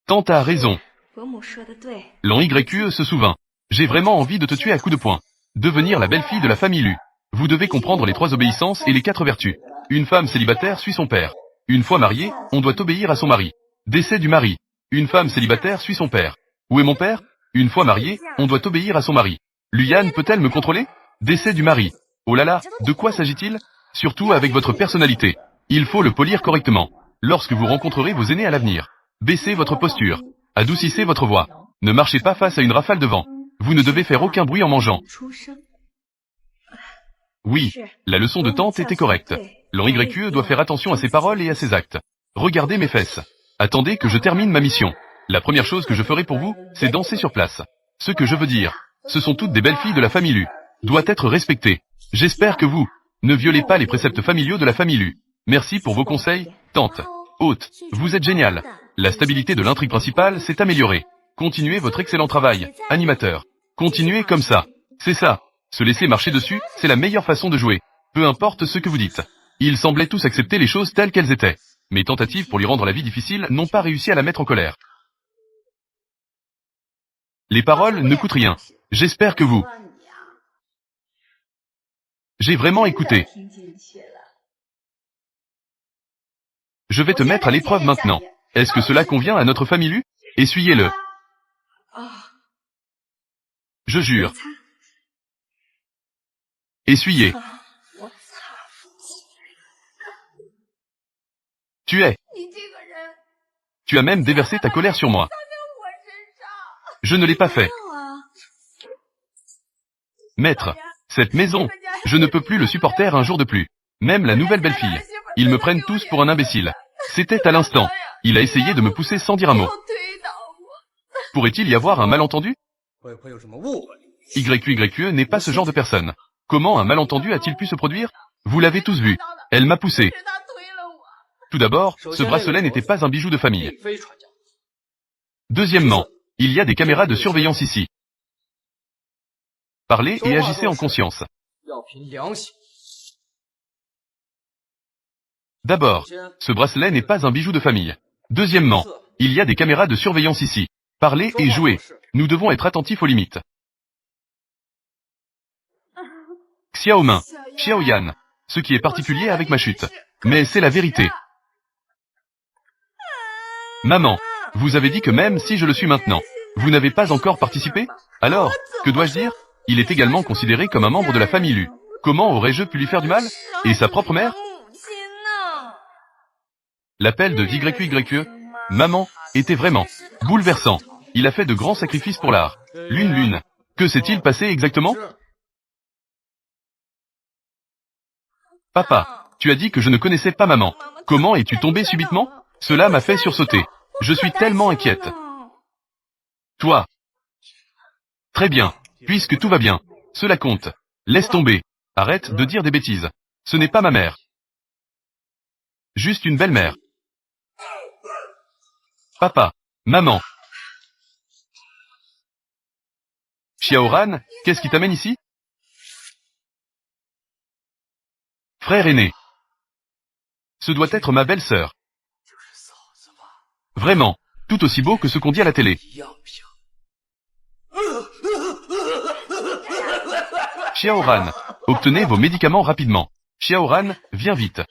Tante a raison. L'an YQE se souvint. J'ai vraiment envie de te tuer à coups de poing. Devenir la belle-fille de la famille Lu. Vous devez comprendre les 3 obéissances et les 4 vertus. Une femme célibataire suit son père. Une fois mariée, on doit obéir à son mari. Décès du mari. Une femme célibataire suit son père. Où est mon père? Une fois mariée, on doit obéir à son mari. Luyan peut-elle me contrôler? Décès du mari. Oh là là, de quoi s'agit-il? Surtout avec votre personnalité. Il faut le polir correctement. Lorsque vous rencontrerez vos aînés à l'avenir, baissez votre posture. Adoucissez votre voix. Ne marchez pas face à une rafale de vent. Vous ne devez faire aucun bruit en mangeant. Oui, la leçon de tante était correcte. L'an YQE doit faire attention à ses paroles et à ses actes. Regardez mes fesses. Attendez que je termine ma mission. La première chose que je ferai pour vous, c'est danser sur place. Ce que je veux dire, ce sont toutes des belles filles de la famille Lu. Doit être respectée. J'espère que vous ne violez pas les préceptes familiaux de la famille Lu. Merci pour vos conseils, tante. Hôte, vous êtes génial. La stabilité de l'intrigue principale s'est améliorée. Continuez votre excellent travail, animateur. Continuez comme ça. C'est ça. Se laisser marcher dessus, c'est la meilleure façon de jouer. Peu importe ce que vous dites. Ils semblaient tous accepter les choses telles qu'elles étaient. Mes tentatives pour lui rendre la vie difficile n'ont pas réussi à la mettre en colère. Les paroles ne coûtent rien. J'espère que vous... J'ai vraiment écouté. Je vais te mettre à l'épreuve maintenant. Est-ce que cela convient à notre famille Lu? Essuyez-le. Je jure. Essuyez. Tu es. Tu as même déversé ta colère sur moi. Je ne l'ai pas fait. Maître, cette maison, je ne peux plus le supporter un jour de plus. Même la nouvelle belle-fille. Ils me prennent tous pour un imbécile. C'était à l'instant. Il a essayé de me pousser sans dire un mot. Pourrait-il y avoir un malentendu? YQYE n'est pas ce genre de personne. Comment un malentendu a-t-il pu se produire? Vous l'avez tous vu. Elle m'a poussé. Tout d'abord, ce bracelet n'était pas un bijou de famille. Deuxièmement, il y a des caméras de surveillance ici. Parlez et agissez en conscience. D'abord, ce bracelet n'est pas un bijou de famille. Deuxièmement, il y a des caméras de surveillance ici. Parlez et jouez. Nous devons être attentifs aux limites. Xiaomin, Xiaoyan, ce qui est particulier avec ma chute. Mais c'est la vérité. Maman, vous avez dit que même si je le suis maintenant, vous n'avez pas encore participé? Alors, que dois-je dire? Il est également considéré comme un membre de la famille Lu. Comment aurais-je pu lui faire du mal? Et sa propre mère? L'appel de YQYE, maman, était vraiment bouleversant. Il a fait de grands sacrifices pour l'art. Lune. Que s'est-il passé exactement? Papa, tu as dit que je ne connaissais pas maman. Comment es-tu tombé subitement? Cela m'a fait sursauter. Je suis tellement inquiète. Toi. Très bien. Puisque tout va bien. Cela compte. Laisse tomber. Arrête de dire des bêtises. Ce n'est pas ma mère. Juste une belle-mère. Papa. Maman. Xiaoran, qu'est-ce qui t'amène ici? Frère aîné. Ce doit être ma belle-sœur. Vraiment. Tout aussi beau que ce qu'on dit à la télé. Xiaoran, obtenez vos médicaments rapidement. Xiaoran, viens vite.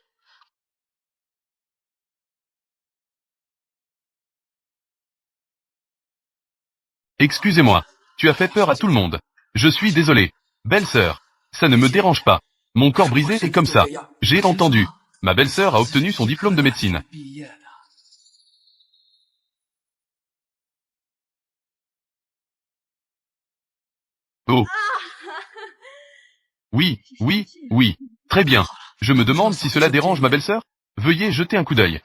Excusez-moi. Tu as fait peur à tout le monde. Je suis désolé. Belle-sœur. Ça ne me dérange pas. Mon corps brisé est comme ça. J'ai entendu. Ma belle-sœur a obtenu son diplôme de médecine. Oh. Oui. Très bien. Je me demande si cela dérange ma belle-sœur. Veuillez jeter un coup d'œil.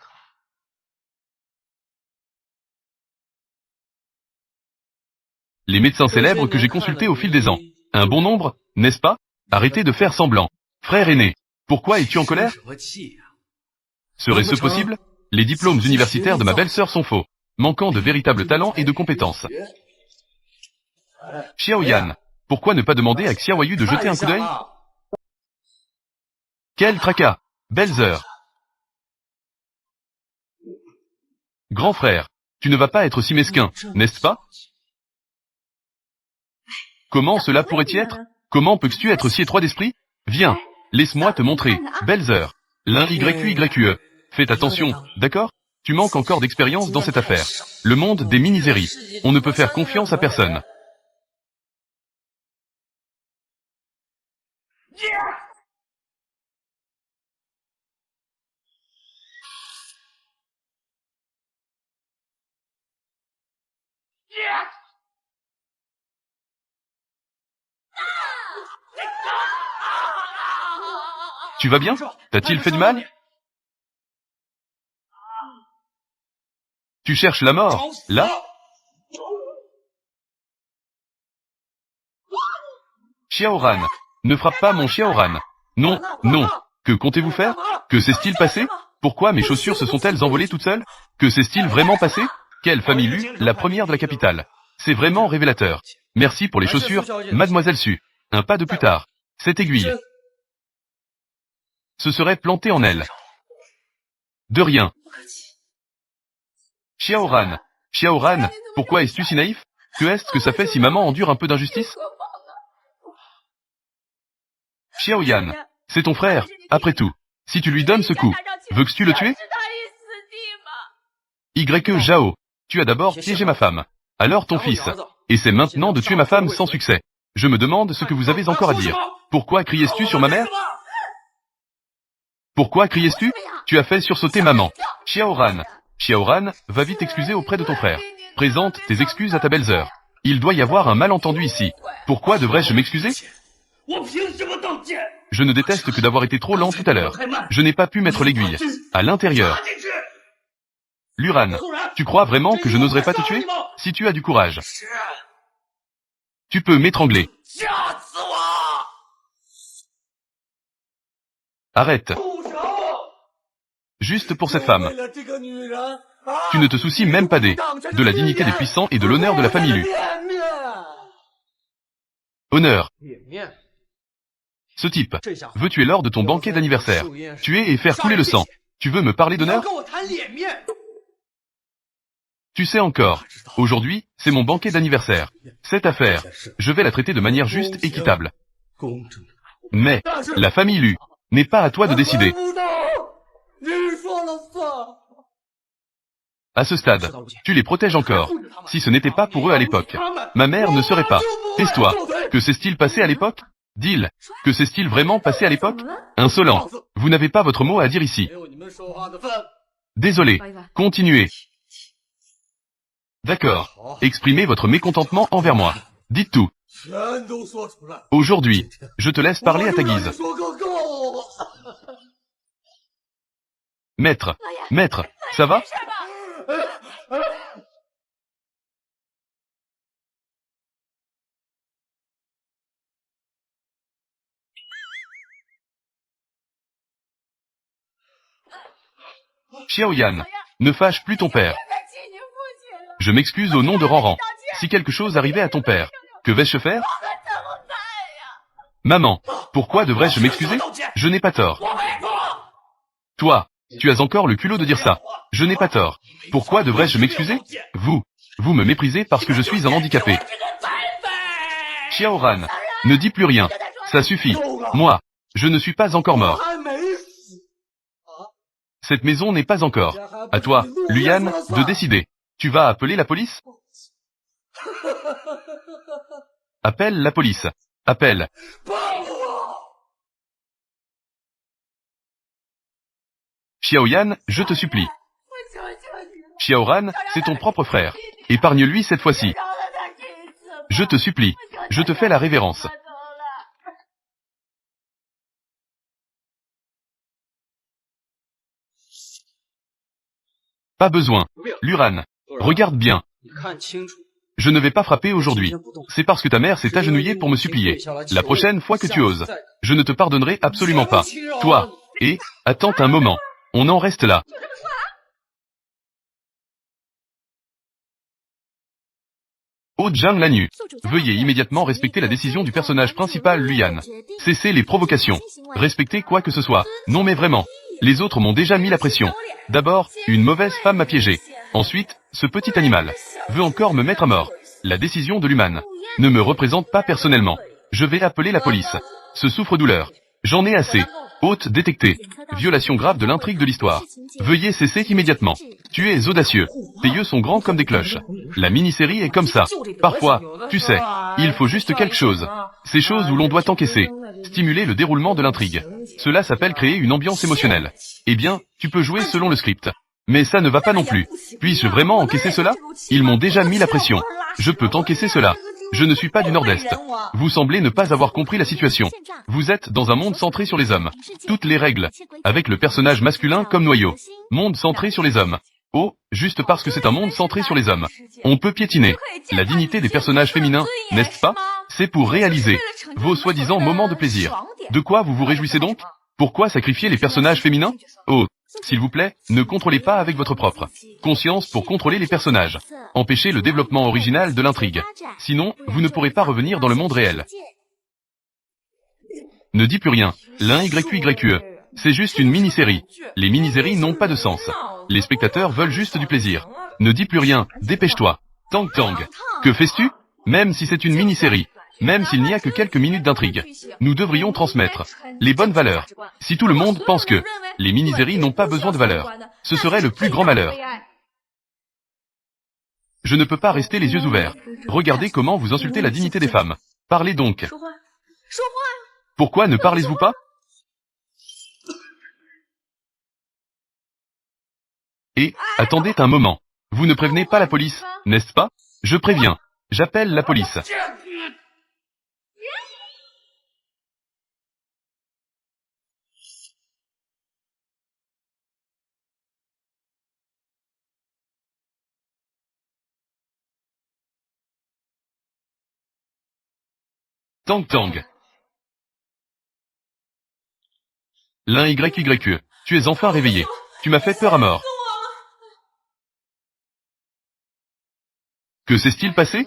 Les médecins célèbres que j'ai consultés au fil des ans. Un bon nombre, n'est-ce pas? Arrêtez de faire semblant. Frère aîné, pourquoi es-tu en colère? Serait-ce possible? Les diplômes universitaires de ma belle-sœur sont faux, manquant de véritable talent et de compétences. Xiaoyan, pourquoi ne pas demander à Xiaoyu de jeter un coup d'œil? Quel tracas! Belles heures! Grand frère, tu ne vas pas être si mesquin, n'est-ce pas? Comment cela pourrait-y être? Comment peux-tu être si étroit d'esprit? Viens, laisse-moi te montrer, belles heures. L'un YQYE. Faites attention, d'accord? Tu manques encore d'expérience dans cette affaire. Le monde des mini-séries. On ne peut faire confiance à personne. Tu vas bien? T'a-t-il fait du mal? Tu cherches la mort, là? Xiaoran, ne frappe pas mon Xiaoran. Non, non. Que comptez-vous faire? Que s'est-il passé? Pourquoi mes chaussures se sont-elles envolées toutes seules? Que s'est-il vraiment passé? Quelle famille Lu, la première de la capitale. C'est vraiment révélateur. Merci pour les chaussures, mademoiselle Su. Un pas de plus tard. Cette aiguille se serait plantée en elle. De rien. Xiaoran, Xiaoran, pourquoi es-tu si naïf? Que est-ce que ça fait si maman endure un peu d'injustice? Xiaoyan, c'est ton frère, après tout. Si tu lui donnes ce coup, veux-tu le tuer? Y. Zhao, tu as d'abord piégé ma femme. Alors ton fils. Et c'est maintenant de tuer ma femme sans succès. Je me demande ce que vous avez encore à dire. Pourquoi criais-tu sur ma mère? Pourquoi criais-tu? Tu as fait sursauter maman. Xiaoran, Xiaoran, va vite t'excuser auprès de ton frère. Présente tes excuses à ta belle-sœur. Il doit y avoir un malentendu ici. Pourquoi devrais-je m'excuser? Je ne déteste que d'avoir été trop lent tout à l'heure. Je n'ai pas pu mettre l'aiguille à l'intérieur. Luran, tu crois vraiment que je n'oserais pas te tuer? Si tu as du courage, tu peux m'étrangler. Arrête. Juste pour cette femme. Tu ne te soucies même pas de la dignité des puissants et de l'honneur de la famille Lu. Honneur. Ce type veut tuer lors de ton banquet d'anniversaire. Tuer et faire couler le sang. Tu veux me parler d'honneur? Tu sais encore, aujourd'hui, c'est mon banquet d'anniversaire. Cette affaire, je vais la traiter de manière juste, équitable. Mais, la famille Lu, n'est pas à toi de décider. À ce stade, tu les protèges encore. Si ce n'était pas pour eux à l'époque, ma mère ne serait pas. Tais-toi. Que s'est-il passé à l'époque? Dis-le. Que s'est-il vraiment passé à l'époque? Insolent. Vous n'avez pas votre mot à dire ici. Désolé. Continuez. D'accord. Exprimez votre mécontentement envers moi. Dites tout. Aujourd'hui, je te laisse parler à ta guise. Maître, maître, ça va? Xiaoyan, ne fâche plus ton père. Je m'excuse au nom de Ranran. Si quelque chose arrivait à ton père, que vais-je faire? Maman, pourquoi devrais-je m'excuser? Je n'ai pas tort. Toi, tu as encore le culot de dire ça. Je n'ai pas tort. Pourquoi devrais-je m'excuser? Vous me méprisez parce que je suis un handicapé. Xiaoran, ne dis plus rien. Ça suffit. Moi, je ne suis pas encore mort. Cette maison n'est pas encore. À toi, Luyan, de décider. Tu vas appeler la police? Appelle la police. Appelle. Xiaoyan, je te supplie. Xiaoran, c'est ton propre frère. Épargne-lui cette fois-ci. Je te supplie. Je te fais la révérence. Pas besoin. Luran, regarde bien. Je ne vais pas frapper aujourd'hui. C'est parce que ta mère s'est agenouillée pour me supplier. La prochaine fois que tu oses, je ne te pardonnerai absolument pas. Toi, et, attends un moment. On en reste là. Oh Zhang Lanyu, veuillez immédiatement respecter la décision du personnage principal Luyan. Cessez les provocations. Respectez quoi que ce soit. Non mais vraiment. Les autres m'ont déjà mis la pression. D'abord, une mauvaise femme m'a piégé. Ensuite, ce petit animal veut encore me mettre à mort. La décision de l'humain ne me représente pas personnellement. Je vais appeler la police. Ce souffre-douleur. J'en ai assez. Hôte détecté. Violation grave de l'intrigue de l'histoire. Veuillez cesser immédiatement. Tu es audacieux. Tes yeux sont grands comme des cloches. La mini-série est comme ça. Parfois, tu sais, il faut juste quelque chose. Ces choses où l'on doit encaisser. Stimuler le déroulement de l'intrigue. Cela s'appelle créer une ambiance émotionnelle. Eh bien, tu peux jouer selon le script. Mais ça ne va pas non plus. Puis-je vraiment encaisser cela? Ils m'ont déjà mis la pression. Je peux encaisser cela. Je ne suis pas du Nord-Est. Vous semblez ne pas avoir compris la situation. Vous êtes dans un monde centré sur les hommes. Toutes les règles. Avec le personnage masculin comme noyau. Monde centré sur les hommes. Oh, juste parce que c'est un monde centré sur les hommes. On peut piétiner la dignité des personnages féminins, n'est-ce pas? C'est pour réaliser vos soi-disant moments de plaisir. De quoi vous vous réjouissez donc? Pourquoi sacrifier les personnages féminins? Oh, s'il vous plaît, ne contrôlez pas avec votre propre conscience pour contrôler les personnages. Empêchez le développement original de l'intrigue. Sinon, vous ne pourrez pas revenir dans le monde réel. Ne dis plus rien. L'un YQYE. C'est juste une mini-série. Les mini-séries n'ont pas de sens. Les spectateurs veulent juste du plaisir. Ne dis plus rien, dépêche-toi. Tang Tang. Que fais-tu? Même si c'est une mini-série, même s'il n'y a que quelques minutes d'intrigue, nous devrions transmettre les bonnes valeurs. Si tout le monde pense que les mini-séries n'ont pas besoin de valeurs, ce serait le plus grand malheur. Je ne peux pas rester les yeux ouverts. Regardez comment vous insultez la dignité des femmes. Parlez donc. Pourquoi ne parlez-vous pas? Et, attendez un moment. Vous ne prévenez pas la police, n'est-ce pas? Je préviens. J'appelle la police. Tang Tang. L'un YQYE. Tu es enfin réveillé. Tu m'as fait peur à mort. Que s'est-il passé?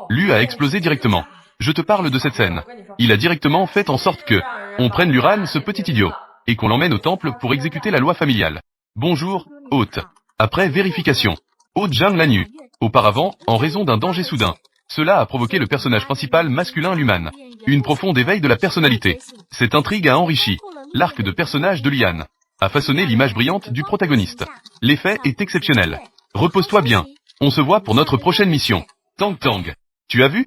Lui a explosé directement. Je te parle de cette scène. Il a directement fait en sorte que on prenne Luran, ce petit idiot, et qu'on l'emmène au temple pour exécuter la loi familiale. Bonjour, hôte. Après vérification. Hôte Zhang Lanyu. Auparavant, en raison d'un danger soudain, cela a provoqué le personnage principal masculin Luman. Une profonde éveil de la personnalité. Cette intrigue a enrichi l'arc de personnage de Lian. A façonné l'image brillante du protagoniste. L'effet est exceptionnel. Repose-toi bien. On se voit pour notre prochaine mission. Tang Tang. Tu as vu?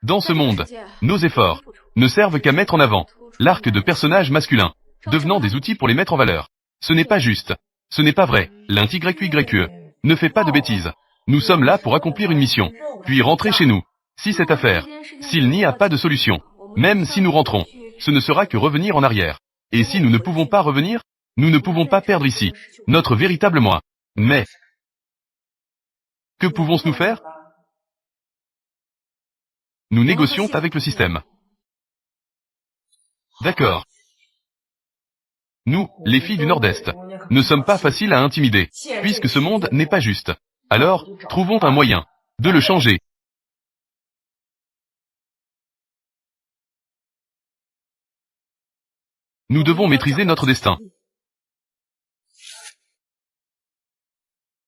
Dans ce monde, nos efforts ne servent qu'à mettre en avant l'arc de personnages masculins, devenant des outils pour les mettre en valeur. Ce n'est pas juste. Ce n'est pas vrai. L'un YQYE. Ne fais pas de bêtises. Nous sommes là pour accomplir une mission, puis rentrer chez nous. Si cette affaire, s'il n'y a pas de solution, même si nous rentrons, ce ne sera que revenir en arrière. Et si nous ne pouvons pas revenir, nous ne pouvons pas perdre ici notre véritable moi. Mais, que pouvons-nous faire? Nous négocions avec le système. D'accord. Nous, les filles du Nord-Est, ne sommes pas faciles à intimider, puisque ce monde n'est pas juste. Alors, trouvons un moyen de le changer. Nous devons maîtriser notre destin.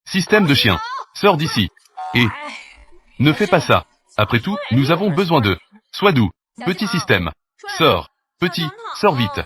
Système de chien, sors d'ici. Et ne fais pas ça. Après tout, nous avons besoin d'eux. Sois doux. Petit système. Sors. Petit, sors vite.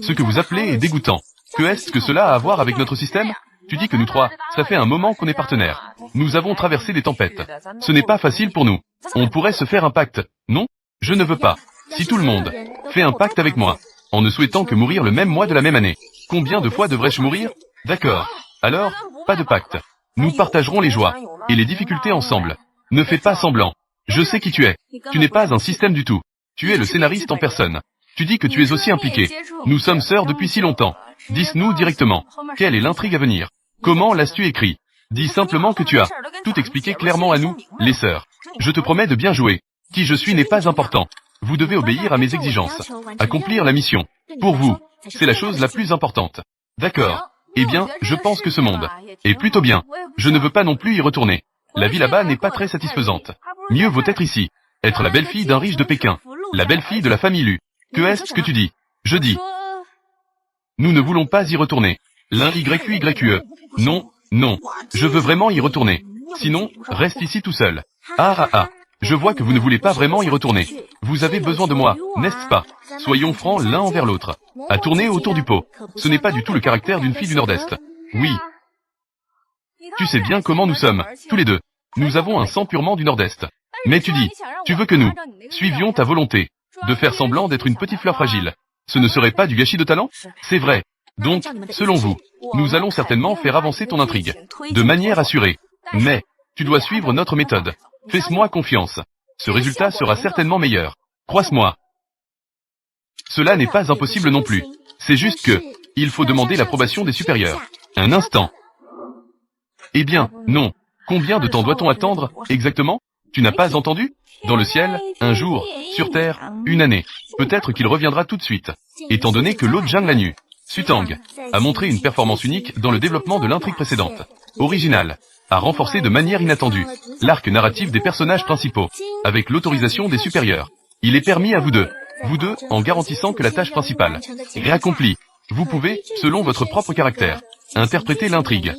Ce que vous appelez est dégoûtant. Que est-ce que cela a à voir avec notre système? Tu dis que nous trois, ça fait un moment qu'on est partenaires. Nous avons traversé des tempêtes. Ce n'est pas facile pour nous. On pourrait se faire un pacte. Non? Je ne veux pas. Si tout le monde fait un pacte avec moi, en ne souhaitant que mourir le même mois de la même année, combien de fois devrais-je mourir? D'accord. Alors, pas de pacte. Nous partagerons les joies et les difficultés ensemble. Ne fais pas semblant. Je sais qui tu es. Tu n'es pas un système du tout. Tu es le scénariste en personne. Tu dis que tu es aussi impliqué. Nous sommes sœurs depuis si longtemps. Dis-nous directement. Quelle est l'intrigue à venir? Comment l'as-tu écrit? Dis simplement que tu as tout expliqué clairement à nous, les sœurs. Je te promets de bien jouer. Qui je suis n'est pas important. Vous devez obéir à mes exigences. Accomplir la mission. Pour vous, c'est la chose la plus importante. D'accord. Eh bien, je pense que ce monde est plutôt bien. Je ne veux pas non plus y retourner. La vie là-bas n'est pas très satisfaisante. Mieux vaut être ici. Être la belle-fille d'un riche de Pékin. La belle-fille de la famille Lu. Que est-ce que tu dis? Je dis. Nous ne voulons pas y retourner. L'un YQYE. Non, non. Je veux vraiment y retourner. Sinon, reste ici tout seul. Ah ah ah. Je vois que vous ne voulez pas vraiment y retourner. Vous avez besoin de moi, n'est-ce pas? Soyons francs l'un envers l'autre. À tourner autour du pot. Ce n'est pas du tout le caractère d'une fille du Nord-Est. Oui. Tu sais bien comment nous sommes, tous les deux. Nous avons un sang purement du Nord-Est. Mais tu dis, tu veux que nous suivions ta volonté de faire semblant d'être une petite fleur fragile. Ce ne serait pas du gâchis de talent? C'est vrai. Donc, selon vous, nous allons certainement faire avancer ton intrigue, de manière assurée. Mais, tu dois suivre notre méthode. Fais-moi confiance. Ce résultat sera certainement meilleur. Croise-moi. Cela n'est pas impossible non plus. C'est juste que, Il faut demander l'approbation des supérieurs. Un instant. Eh bien, non. Combien de temps doit-on attendre, exactement? Tu n'as pas entendu? Dans le ciel, un jour, sur terre, une année. Peut-être qu'il reviendra tout de suite. Étant donné que l'autre Zhang Lanyu, Sutang, a montré une performance unique dans le développement de l'intrigue précédente. Originale. A renforcé de manière inattendue l'arc narratif des personnages principaux, avec l'autorisation des supérieurs. Il est permis à vous deux, en garantissant que la tâche principale est accomplie. Vous pouvez, selon votre propre caractère, interpréter l'intrigue.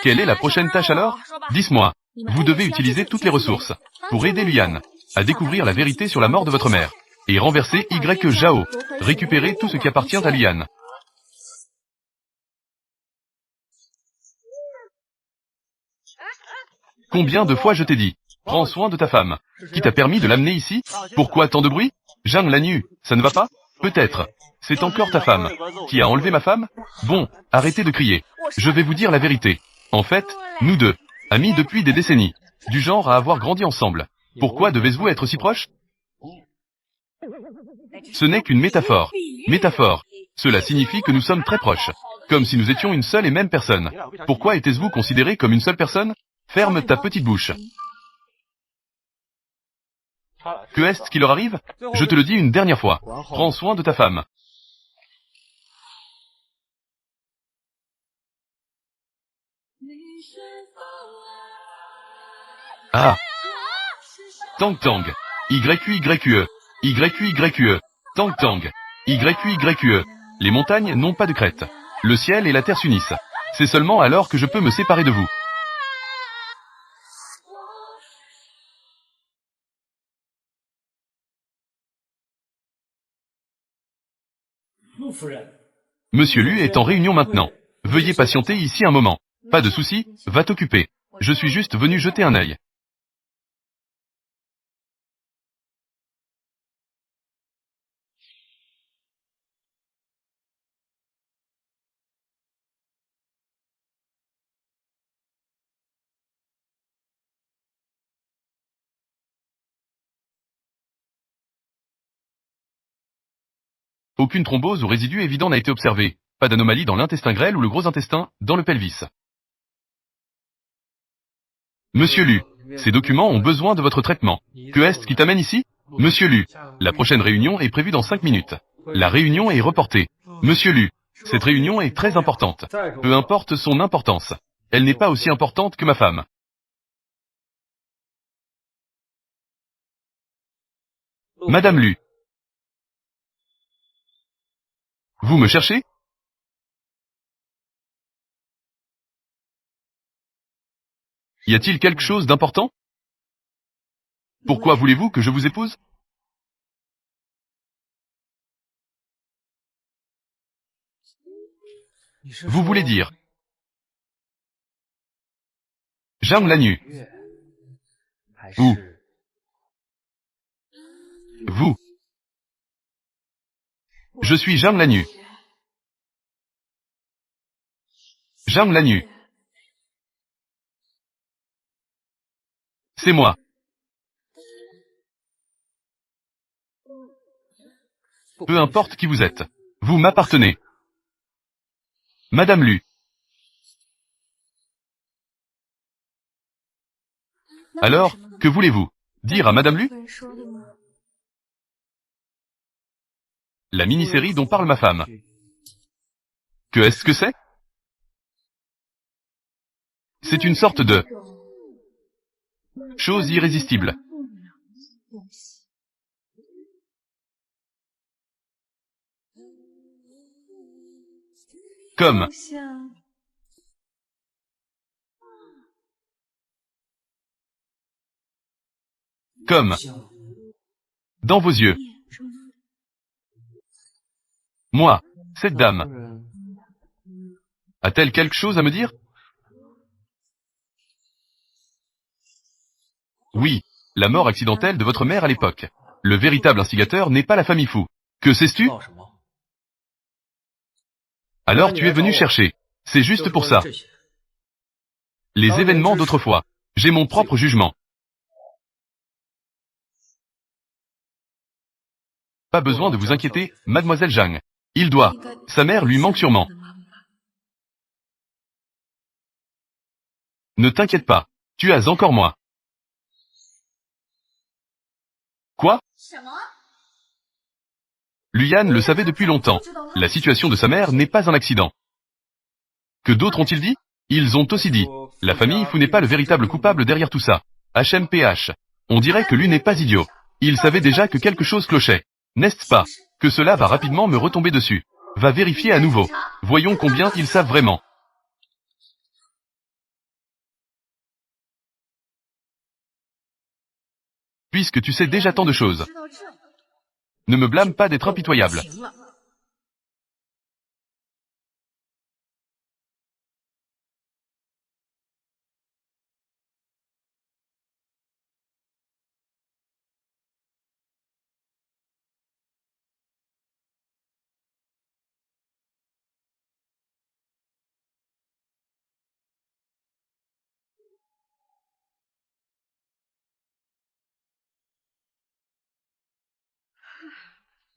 Quelle est la prochaine tâche alors? Dis-moi. Vous devez utiliser toutes les ressources pour aider Luyan à découvrir la vérité sur la mort de votre mère et renverser Y Zhao. Récupérer tout ce qui appartient à Luyan. Combien de fois je t'ai dit, prends soin de ta femme. Qui t'a permis de l'amener ici? Pourquoi tant de bruit? Zhang Lanyu, ça ne va pas? Peut-être. C'est encore ta femme. Qui a enlevé ma femme? Bon, arrêtez de crier. Je vais vous dire la vérité. En fait, nous deux, amis depuis des décennies, du genre à avoir grandi ensemble. Pourquoi devez-vous être si proches? Ce n'est qu'une métaphore. Métaphore. Cela signifie que nous sommes très proches. Comme si nous étions une seule et même personne. Pourquoi étiez-vous considérés comme une seule personne? Ferme ta petite bouche. Que est-ce qui leur arrive? Je te le dis une dernière fois. Prends soin de ta femme. Ah. Tang Tang. YQYQE. YQYQE. Tang Tang. YQYQE. Les montagnes n'ont pas de crête. Le ciel et la terre s'unissent. C'est seulement alors que je peux me séparer de vous. Monsieur Lu est en réunion maintenant. Veuillez patienter ici un moment. Pas de souci, va t'occuper. Je suis juste venu jeter un œil. Aucune thrombose ou résidu évident n'a été observé. Pas d'anomalie dans l'intestin grêle ou le gros intestin, dans le pelvis. Monsieur Lu, ces documents ont besoin de votre traitement. Que est-ce qui t'amène ici? Monsieur Lu, la prochaine réunion est prévue dans 5 minutes. La réunion est reportée. Monsieur Lu, cette réunion est très importante. Peu importe son importance. Elle n'est pas aussi importante que ma femme. Madame Lu. Vous me cherchez? Y a-t-il quelque chose d'important? Pourquoi voulez-vous que je vous épouse? Vous voulez dire Zhang Lanyu. Ou vous. Je suis Zhang Lanyu. Zhang Lanyu. C'est moi. Peu importe qui vous êtes. Vous m'appartenez. Madame Lu. Alors, que voulez-vous? Dire à Madame Lu? La mini-série dont parle ma femme. Que est-ce que c'est? C'est une sorte de chose irrésistible. Comme dans vos yeux. Moi, cette dame, a-t-elle quelque chose à me dire? Oui, la mort accidentelle de votre mère à l'époque. Le véritable instigateur n'est pas la famille Fou. Que sais-tu? Alors tu es venu chercher. C'est juste pour ça. Les événements d'autrefois. J'ai mon propre jugement. Pas besoin de vous inquiéter, mademoiselle Zhang. Il doit. Sa mère lui manque sûrement. Ne t'inquiète pas. Tu as encore moi. Quoi? Luyan le savait depuis longtemps. La situation de sa mère n'est pas un accident. Que d'autres ont-ils dit? Ils ont aussi dit. La famille Fu n'est pas le véritable coupable derrière tout ça. HMPH. On dirait que lui n'est pas idiot. Il savait déjà que quelque chose clochait. N'est-ce pas? Que cela va rapidement me retomber dessus. Va vérifier à nouveau. Voyons combien ils savent vraiment. Puisque tu sais déjà tant de choses. Ne me blâme pas d'être impitoyable.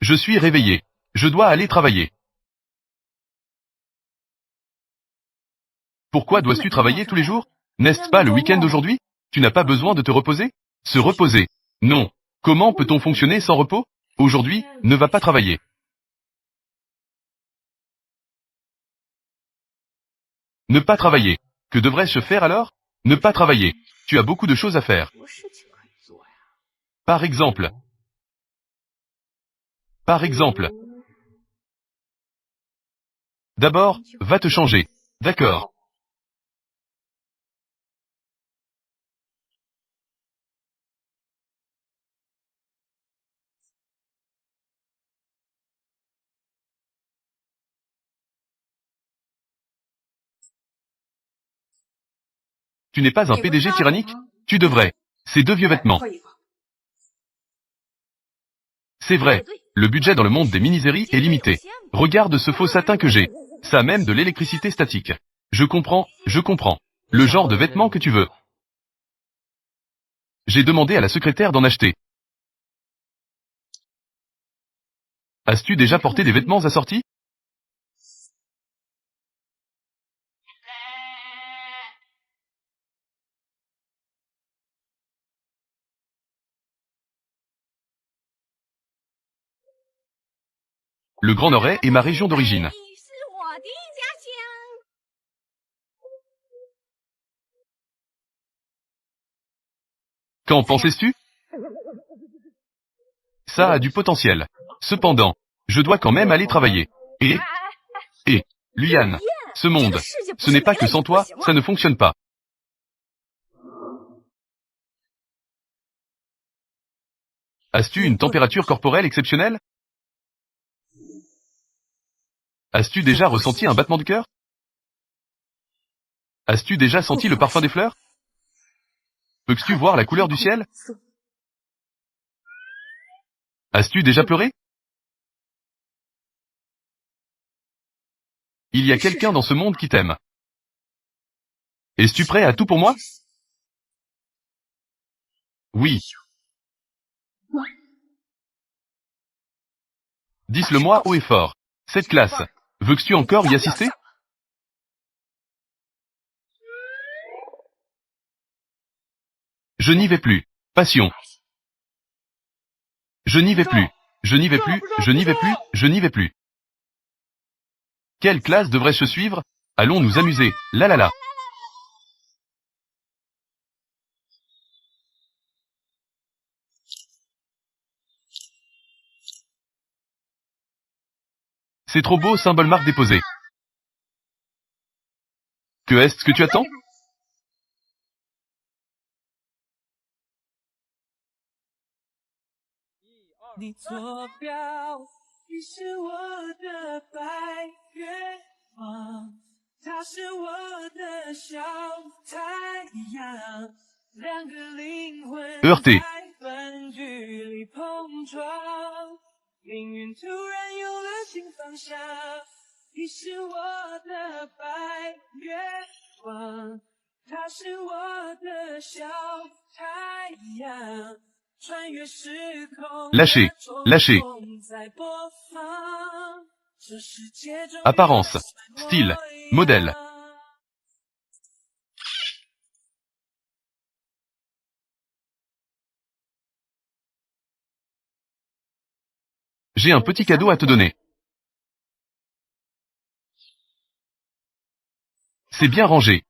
Je suis réveillé. Je dois aller travailler. Pourquoi dois-tu travailler tous les jours? N'est-ce pas le week-end aujourd'hui? Tu n'as pas besoin de te reposer? Se reposer? Non. Comment peut-on fonctionner sans repos? Aujourd'hui, ne va pas travailler. Ne pas travailler. Que devrais-je faire alors? Ne pas travailler. Tu as beaucoup de choses à faire. Par exemple. Par exemple. D'abord, va te changer. D'accord. Tu n'es pas un PDG tyrannique? Tu devrais. Ces deux vieux vêtements. C'est vrai. Le budget dans le monde des mini-séries est limité. Regarde ce faux satin que j'ai. Ça a même de l'électricité statique. Je comprends, je comprends. Le genre de vêtements que tu veux. J'ai demandé à la secrétaire d'en acheter. As-tu déjà porté des vêtements assortis? Le Grand Nord est ma région d'origine. Qu'en pensais-tu? Ça a du potentiel. Cependant, je dois quand même aller travailler. Et, Luyan, ce monde, ce n'est pas que sans toi, ça ne fonctionne pas. As-tu une température corporelle exceptionnelle? As-tu déjà ressenti un battement du cœur? As-tu déjà senti le parfum des fleurs? Peux-tu voir la couleur du ciel? As-tu déjà pleuré? Il y a quelqu'un dans ce monde qui t'aime. Es-tu prêt à tout pour moi? Oui. Dis-le-moi haut et fort. Cette classe. Veux-tu encore y assister? Je n'y vais plus. Passion. Je n'y vais plus. Je n'y vais plus, je n'y vais plus, je n'y vais plus. Quelle classe devrais-je suivre? Allons nous amuser. La la la. C'est trop beau, symbole marque déposé. Que est-ce que tu attends? Heurté. Lâchez, lâchez. Apparence, style, modèle. J'ai un petit cadeau à te donner. C'est bien rangé.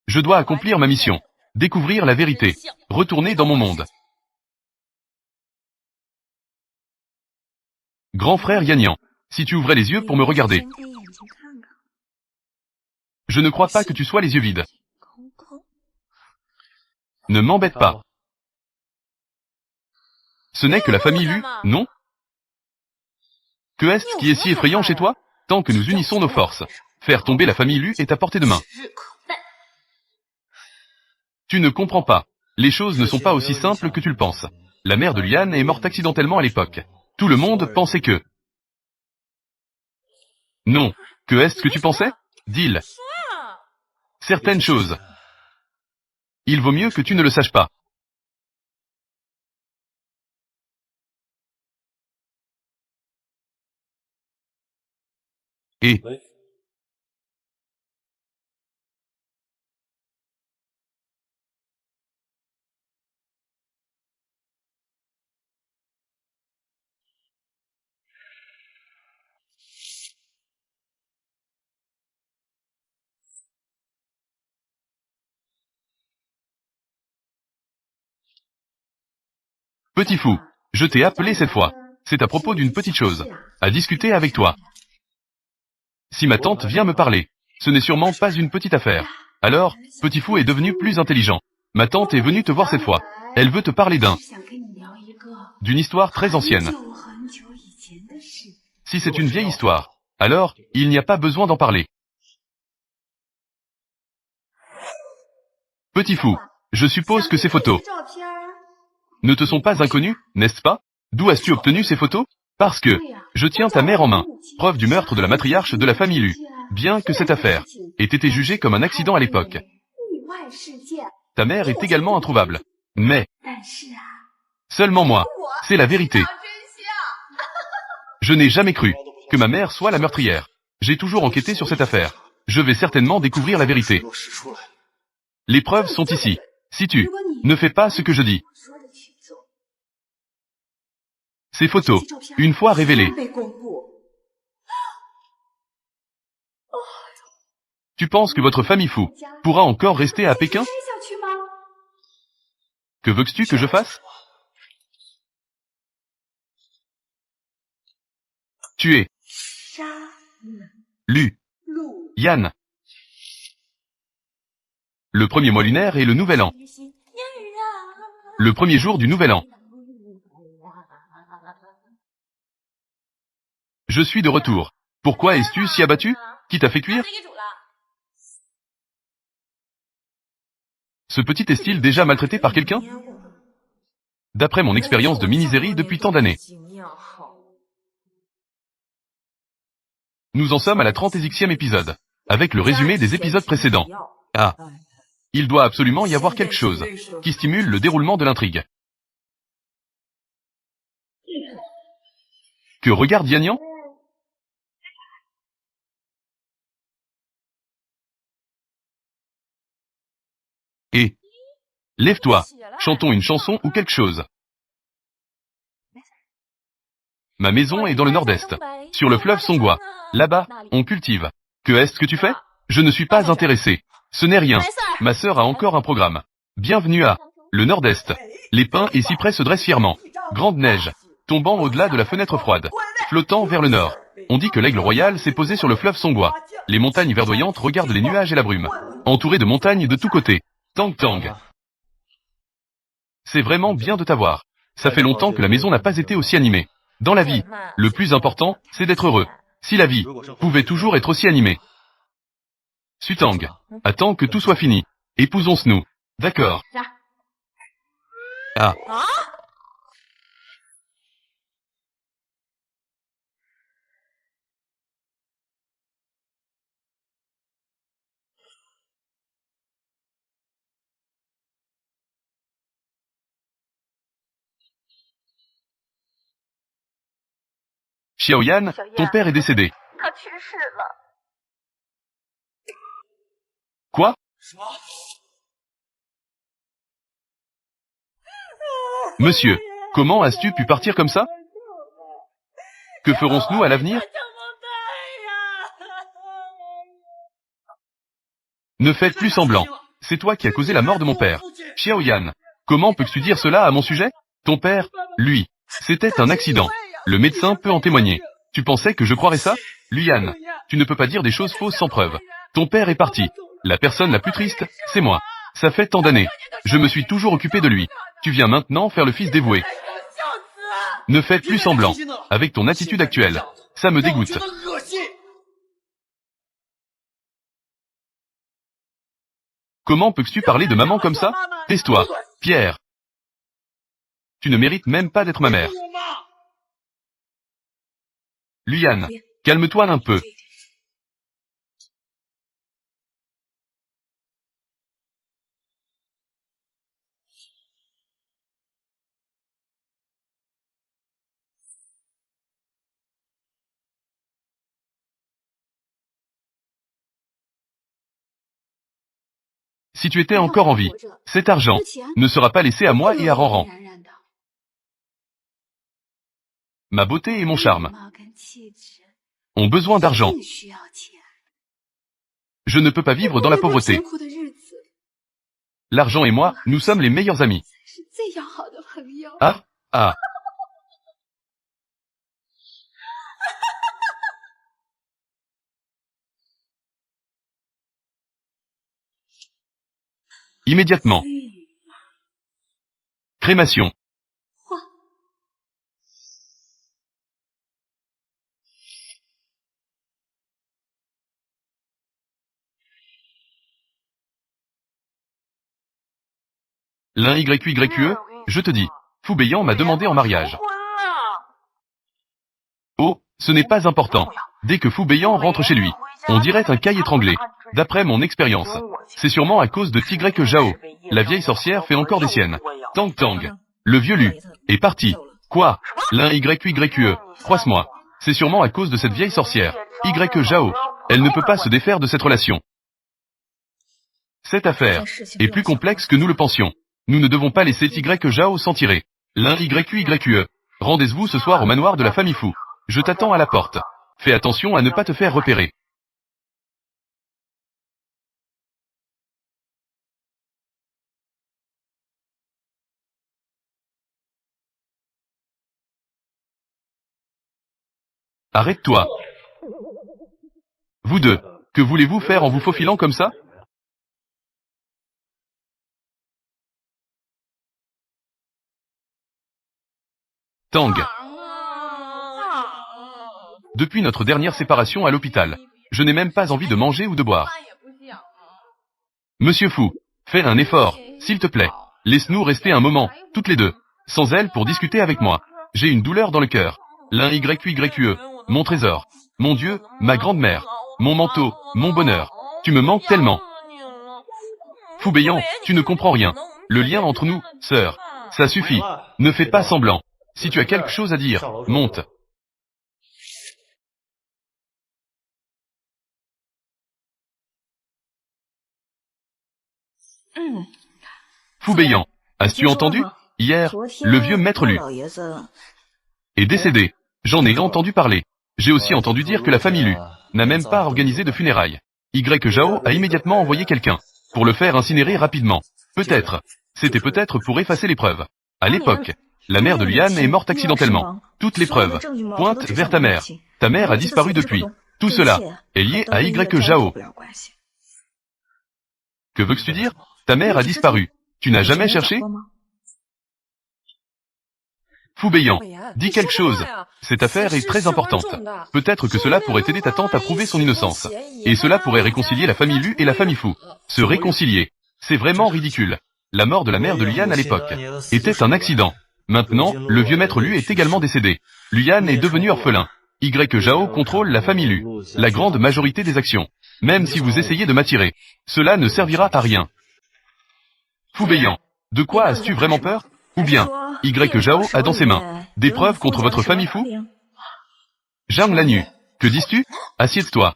Je dois accomplir ma mission. Découvrir la vérité. Retourner dans mon monde. Grand frère Yannian, si tu ouvrais les yeux pour me regarder. Je ne crois pas que tu sois les yeux vides. Ne m'embête pas. Ce n'est que la famille Lu, non? Que est-ce qui est si effrayant chez toi? Tant que nous unissons nos forces. Faire tomber la famille Lu est à portée de main. Tu ne comprends pas. Les choses ne sont pas aussi simples que tu le penses. La mère de Liane est morte accidentellement à l'époque. Tout le monde pensait que... Non. Que est-ce que tu pensais? Dis-le. Certaines choses. Il vaut mieux que tu ne le saches pas. Et... Petit fou, je t'ai appelé cette fois. C'est à propos d'une petite chose. À discuter avec toi. Si ma tante vient me parler, ce n'est sûrement pas une petite affaire. Alors, petit fou est devenu plus intelligent. Ma tante est venue te voir cette fois. Elle veut te parler d'une histoire très ancienne. Si c'est une vieille histoire, alors, il n'y a pas besoin d'en parler. Petit fou, je suppose que ces photos ne te sont pas inconnues, n'est-ce pas? D'où as-tu obtenu ces photos? Parce que, je tiens ta mère en main, preuve du meurtre de la matriarche de la famille Lu. Bien que cette affaire ait été jugée comme un accident à l'époque. Ta mère est également introuvable. Mais, seulement moi, c'est la vérité. Je n'ai jamais cru que ma mère soit la meurtrière. J'ai toujours enquêté sur cette affaire. Je vais certainement découvrir la vérité. Les preuves sont ici. Si tu ne fais pas ce que je dis, ces photos, une fois révélées, tu penses que votre famille fou pourra encore rester à Pékin? Que veux-tu que je fasse? Tu es Lu Yan. Le premier mois lunaire et le nouvel an. Le premier jour du nouvel an. Je suis de retour. Pourquoi es-tu si abattu? Qui t'a fait cuire? Ce petit est-il déjà maltraité par quelqu'un? D'après mon expérience de mini-série depuis tant d'années. Nous en sommes à la 30e épisode, avec le résumé des épisodes précédents. Ah. Il doit absolument y avoir quelque chose qui stimule le déroulement de l'intrigue. Que regarde Yannian? Et lève-toi, chantons une chanson ou quelque chose. Ma maison est dans le nord-est, sur le fleuve Songua. Là-bas, on cultive. Que est-ce que tu fais? Je ne suis pas intéressé. Ce n'est rien. Ma sœur a encore un programme. Bienvenue à le nord-est. Les pins et cyprès se dressent fièrement. Grande neige, tombant au-delà de la fenêtre froide, flottant vers le nord. On dit que l'aigle royal s'est posé sur le fleuve Songua. Les montagnes verdoyantes regardent les nuages et la brume. Entourées de montagnes de tous côtés. Tang Tang. C'est vraiment bien de t'avoir. Ça fait longtemps que la maison n'a pas été aussi animée. Dans la vie, le plus important, c'est d'être heureux. Si la vie pouvait toujours être aussi animée. Sutang, attends que tout soit fini. Épousons-nous. D'accord. Ah. Xiaoyan, ton père est décédé. Quoi? Monsieur, comment as-tu pu partir comme ça? Que ferons-nous à l'avenir? Ne faites plus semblant. C'est toi qui as causé la mort de mon père. Xiaoyan, comment peux-tu dire cela à mon sujet? Ton père, lui, c'était un accident. Le médecin peut en témoigner. Tu pensais que je croirais ça? Luyan, tu ne peux pas dire des choses fausses sans preuve. Ton père est parti. La personne la plus triste, c'est moi. Ça fait tant d'années. Je me suis toujours occupé de lui. Tu viens maintenant faire le fils dévoué. Ne faites plus semblant. Avec ton attitude actuelle, ça me dégoûte. Comment peux-tu parler de maman comme ça? Tais-toi, Pierre. Tu ne mérites même pas d'être ma mère. Luyan, calme-toi un peu. Si tu étais encore en vie, cet argent ne sera pas laissé à moi et à Ranran. Ma beauté et mon charme ont besoin d'argent. Je ne peux pas vivre dans la pauvreté. L'argent et moi, nous sommes les meilleurs amis. Ah, ah. Immédiatement. Crémation. L'un YQYE, je te dis. Foubéyan m'a demandé en mariage. Oh, ce n'est pas important. Dès que Foubéyan rentre chez lui, on dirait un caille étranglé. D'après mon expérience, c'est sûrement à cause de Tigrek Zhao. La vieille sorcière fait encore des siennes. Tang Tang. Le vieux Lu est parti. Quoi? L'un YQYE, croise-moi. C'est sûrement à cause de cette vieille sorcière. Y Zhao. Elle ne peut pas se défaire de cette relation. Cette affaire est plus complexe que nous le pensions. Nous ne devons pas laisser Tigrek Zhao s'en tirer. L'un YQYE. Rendez-vous ce soir au manoir de la famille Fou. Je t'attends à la porte. Fais attention à ne pas te faire repérer. Arrête-toi. Vous deux, que voulez-vous faire en vous faufilant comme ça? Tang. Depuis notre dernière séparation à l'hôpital, je n'ai même pas envie de manger ou de boire. Monsieur Fou, fais un effort, s'il te plaît. Laisse-nous rester un moment, toutes les deux, sans elle pour discuter avec moi. J'ai une douleur dans le cœur. L'un YQYE, mon trésor, mon Dieu, ma grande-mère, mon manteau, mon bonheur. Tu me manques tellement. Foubéyan, tu ne comprends rien. Le lien entre nous, sœur, ça suffit. Ne fais pas semblant. Si tu as quelque chose à dire, monte. Foubéyan, as-tu entendu? Hier, le vieux maître Lu est décédé. J'en ai entendu parler. J'ai aussi entendu dire que la famille Lu n'a même pas organisé de funérailles. Y Zhao a immédiatement envoyé quelqu'un pour le faire incinérer rapidement. Peut-être. C'était peut-être pour effacer les preuves. À l'époque, la mère de Luyan est morte accidentellement. Toutes les preuves pointent vers ta mère. Ta mère a disparu depuis. Tout cela est lié à Y Zhao. Que veux-tu dire? Ta mère a disparu. Tu n'as jamais cherché? Foubéyan, dis quelque chose. Cette affaire est très importante. Peut-être que cela pourrait aider ta tante à prouver son innocence. Et cela pourrait réconcilier la famille Lu et la famille Fou. Se réconcilier. C'est vraiment ridicule. La mort de la mère de Luyan à l'époque était un accident. Maintenant, le vieux maître Lu est également décédé. Luyan est devenu orphelin. Y. Zhao contrôle la famille Lu, la grande majorité des actions. Même si vous essayez de m'attirer, cela ne servira à rien. Fou Béyan, de quoi as-tu vraiment peur? Ou bien, Y. Zhao a dans ses mains des preuves contre votre famille Fou? Zhang Lanyu, que dis-tu? Assieds-toi.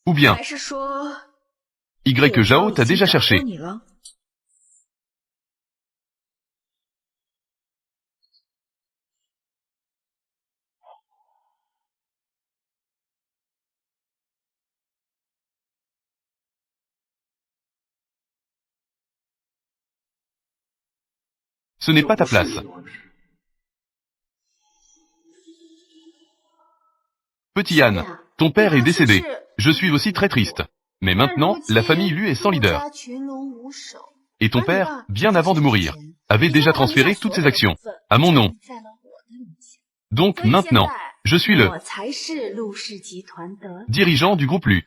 Ou bien, Y. Zhao t'a déjà cherché. Ce n'est pas ta place. Petit Yann, ton père est décédé. Je suis aussi très triste. Mais maintenant, la famille Lu est sans leader. Et ton père, bien avant de mourir, avait déjà transféré toutes ses actions à mon nom. Donc maintenant, je suis le dirigeant du groupe Lu.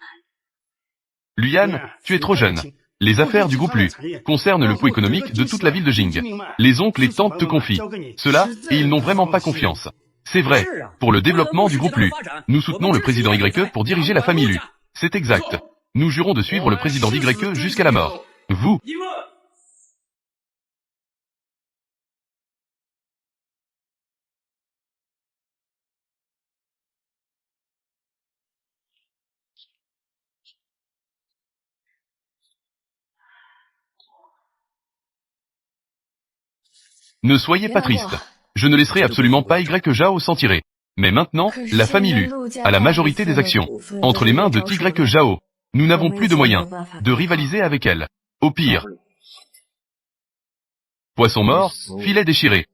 Luyan, tu es trop jeune. Les affaires du groupe Lu concernent le pouls économique de toute la ville de Jing. Les oncles et tantes te confient cela, et ils n'ont vraiment pas confiance. C'est vrai, pour le développement du groupe Lu, nous soutenons le président YE pour diriger la famille Lu. C'est exact. Nous jurons de suivre le président YE jusqu'à la mort. Vous, ne soyez pas triste. Je ne laisserai absolument pas Y Zhao s'en tirer. Mais maintenant, la famille Lu a la majorité des actions entre les mains de Y Zhao. Nous n'avons plus de moyens de rivaliser avec elle. Au pire, poisson mort, filet déchiré.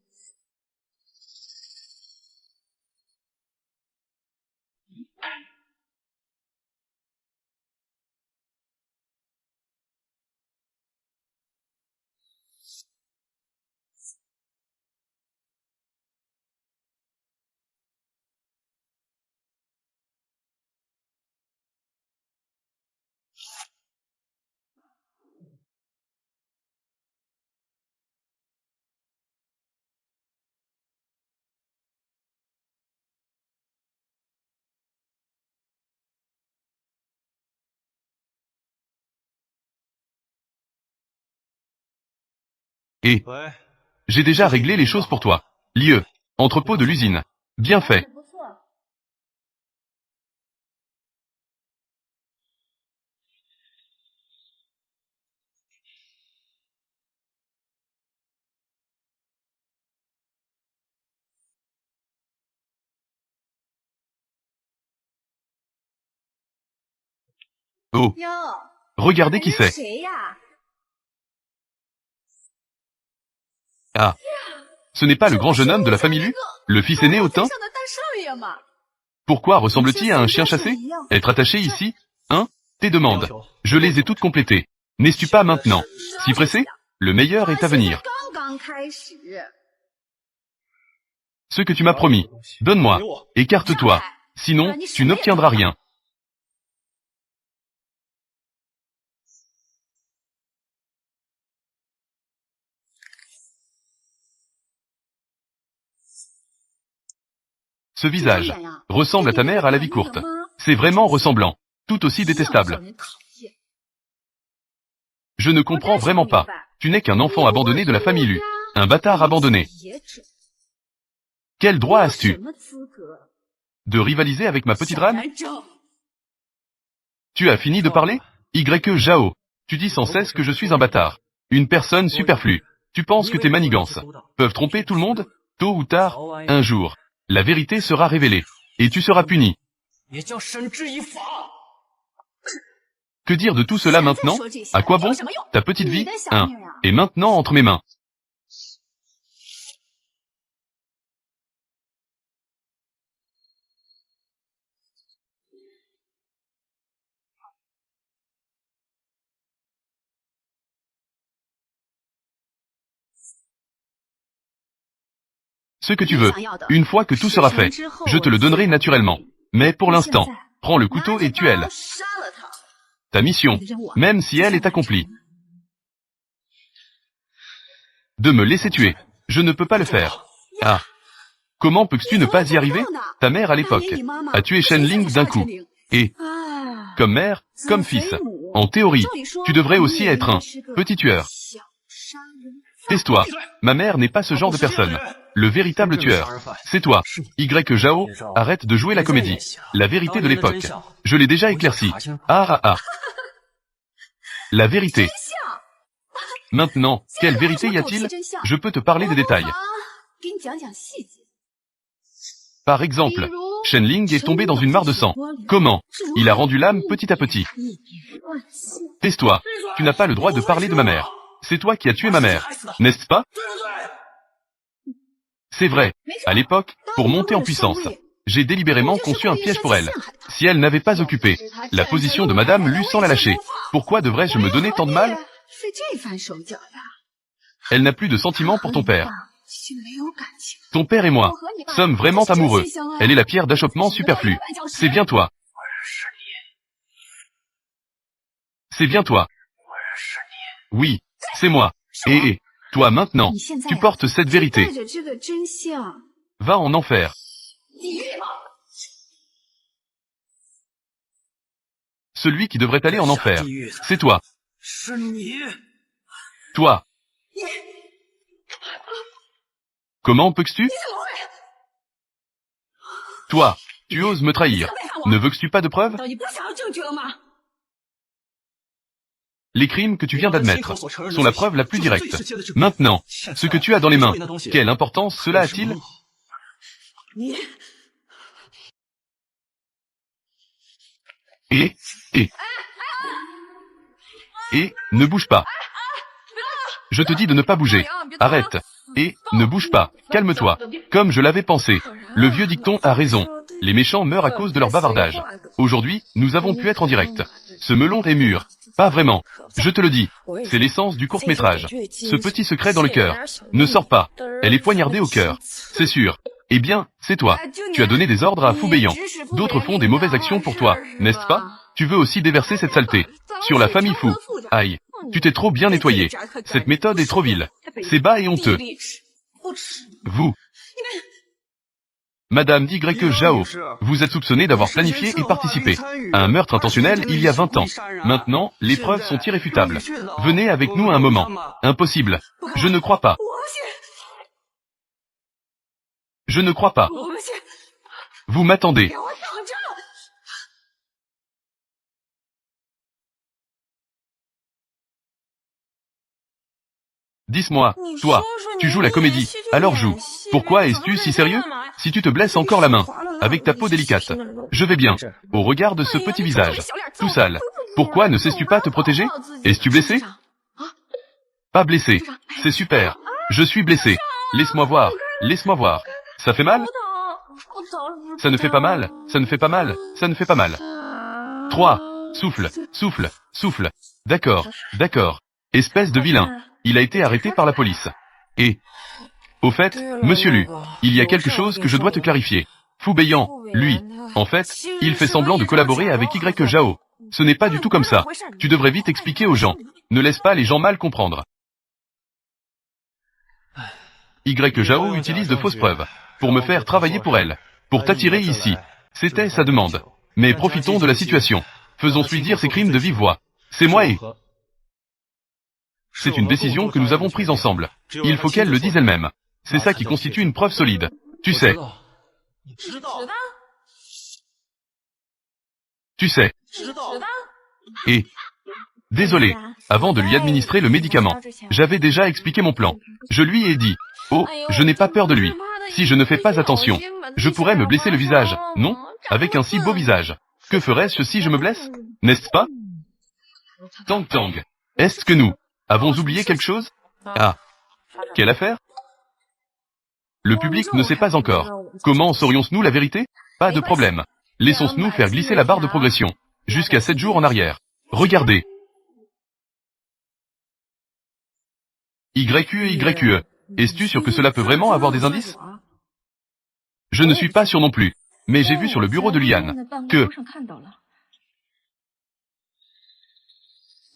Et j'ai déjà réglé les choses pour toi. Lieu, entrepôt de l'usine. Bien fait. Oh, regardez qui c'est. Ah, ce n'est pas le grand jeune homme de la famille Lu? Le fils aîné au teint? Pourquoi ressemble-t-il à un chien chassé? Être attaché ici? Hein? Tes demandes. Je les ai toutes complétées. N'es-tu pas maintenant si pressé? Le meilleur est à venir. Ce que tu m'as promis. Donne-moi. Écarte-toi. Sinon, tu n'obtiendras rien. Ce visage ressemble à ta mère à la vie courte. C'est vraiment ressemblant. Tout aussi détestable. Je ne comprends vraiment pas. Tu n'es qu'un enfant abandonné de la famille Lu. Un bâtard abandonné. Quel droit as-tu de rivaliser avec ma petite reine? Tu as fini de parler? Y. Zhao. Tu dis sans cesse que je suis un bâtard. Une personne superflue. Tu penses que tes manigances peuvent tromper tout le monde? Tôt ou tard, un jour, la vérité sera révélée. Et tu seras puni. Que dire de tout cela maintenant? À quoi bon? Ta petite vie, est maintenant entre mes mains. Ce que tu veux. Une fois que tout sera fait, je te le donnerai naturellement. Mais pour l'instant, prends le couteau et tue-elle. ta mission, même si elle est accomplie. De me laisser tuer. Je ne peux pas le faire. Ah. Comment peux-tu ne pas y arriver? Ta mère à l'époque a tué Shen Ling d'un coup. Et, comme mère, comme fils, en théorie, tu devrais aussi être un petit tueur. Tais-toi. Ma mère n'est pas ce genre de personne. Le véritable tueur, c'est toi. Y. Zhao, arrête de jouer la comédie. La vérité de l'époque. Je l'ai déjà éclaircie. Ah ah ah. La vérité. Maintenant, quelle vérité y a-t-il? Je peux te parler des détails. Par exemple, Shen Ling est tombé dans une mare de sang. Comment? Il a rendu l'âme petit à petit. Tais-toi. Tu n'as pas le droit de parler de ma mère. C'est toi qui as tué ma mère, n'est-ce pas? C'est vrai. À l'époque, pour monter en puissance, j'ai délibérément conçu un piège pour elle. Si elle n'avait pas occupé la position de Madame Lu sans la lâcher, pourquoi devrais-je me donner tant de mal? Elle n'a plus de sentiments pour ton père. Ton père et moi sommes vraiment amoureux. Elle est la pierre d'achoppement superflue. C'est bien toi. C'est bien toi. Oui, c'est moi. Et toi maintenant, tu portes cette vérité. Va en enfer. Celui qui devrait aller en enfer, c'est toi. Toi. Comment peux-tu? Toi, tu oses me trahir. Ne veux-tu pas de preuves? Les crimes que tu viens d'admettre sont la preuve la plus directe. Maintenant, ce que tu as dans les mains, quelle importance cela a-t-il? Et, ne bouge pas. Je te dis de ne pas bouger. Arrête. Et, ne bouge pas. Calme-toi. Comme je l'avais pensé. Le vieux dicton a raison. Les méchants meurent à cause de leur bavardage. Aujourd'hui, nous avons pu être en direct. Ce melon est mûr. Pas vraiment. Je te le dis. C'est l'essence du court-métrage. Ce petit secret dans le cœur. Ne sors pas. Elle est poignardée au cœur. C'est sûr. Eh bien, c'est toi. Tu as donné des ordres à Fou-Beillant. D'autres font des mauvaises actions pour toi, n'est-ce pas? Tu veux aussi déverser cette saleté sur la famille Fou. Aïe. Tu t'es trop bien nettoyé. Cette méthode est trop vile. C'est bas et honteux. Vous. Madame Y. Zhao, vous êtes soupçonnée d'avoir planifié et participé à un meurtre intentionnel il y a 20 ans. Maintenant, les preuves sont irréfutables. Venez avec nous un moment. Impossible. Je ne crois pas. Je ne crois pas. Vous m'attendez. Dis-moi, toi, tu joues la comédie, alors joue. Pourquoi es-tu si sérieux? Si tu te blesses encore la main, avec ta peau délicate. Je vais bien. Au regard de ce petit visage, tout sale. Pourquoi ne cesses-tu pas te protéger? Es-tu blessé? Pas blessé. C'est super. Je suis blessé. Laisse-moi voir. Laisse-moi voir. Ça fait mal? Ça ne fait pas mal. Ça ne fait pas mal. Ça ne fait pas mal. 3. Souffle. Souffle. Souffle. D'accord. D'accord. Espèce de vilain. Il a été arrêté par la police. Et, au fait, monsieur Lu, il y a quelque chose que je dois te clarifier. Fou-Beillant, lui, en fait, il fait semblant de collaborer avec Y. Zhao. Ce n'est pas du tout comme ça. Tu devrais vite expliquer aux gens. Ne laisse pas les gens mal comprendre. Y. Zhao utilise de fausses preuves pour me faire travailler pour elle, pour t'attirer ici. C'était sa demande. Mais profitons de la situation. Faisons-lui dire ses crimes de vive voix. C'est moi et... C'est une décision que nous avons prise ensemble. Il faut qu'elle le dise elle-même. C'est ça qui constitue une preuve solide. Tu sais. Tu sais. Et... Désolé. Avant de lui administrer le médicament, j'avais déjà expliqué mon plan. Je lui ai dit, oh, je n'ai pas peur de lui. Si je ne fais pas attention, je pourrais me blesser le visage, non? Avec un si beau visage. Que ferais-je si je me blesse? N'est-ce pas? Tang Tang. Est-ce que nous avons oublié quelque chose? Ah. Quelle affaire? Le public ne sait pas encore. Comment saurions-nous la vérité? Pas de problème. Laissons-nous faire glisser la barre de progression. Jusqu'à 7 jours en arrière. Regardez. YQE. Es-tu sûr que cela peut vraiment avoir des indices? Je ne suis pas sûr non plus. Mais j'ai vu sur le bureau de Liane que...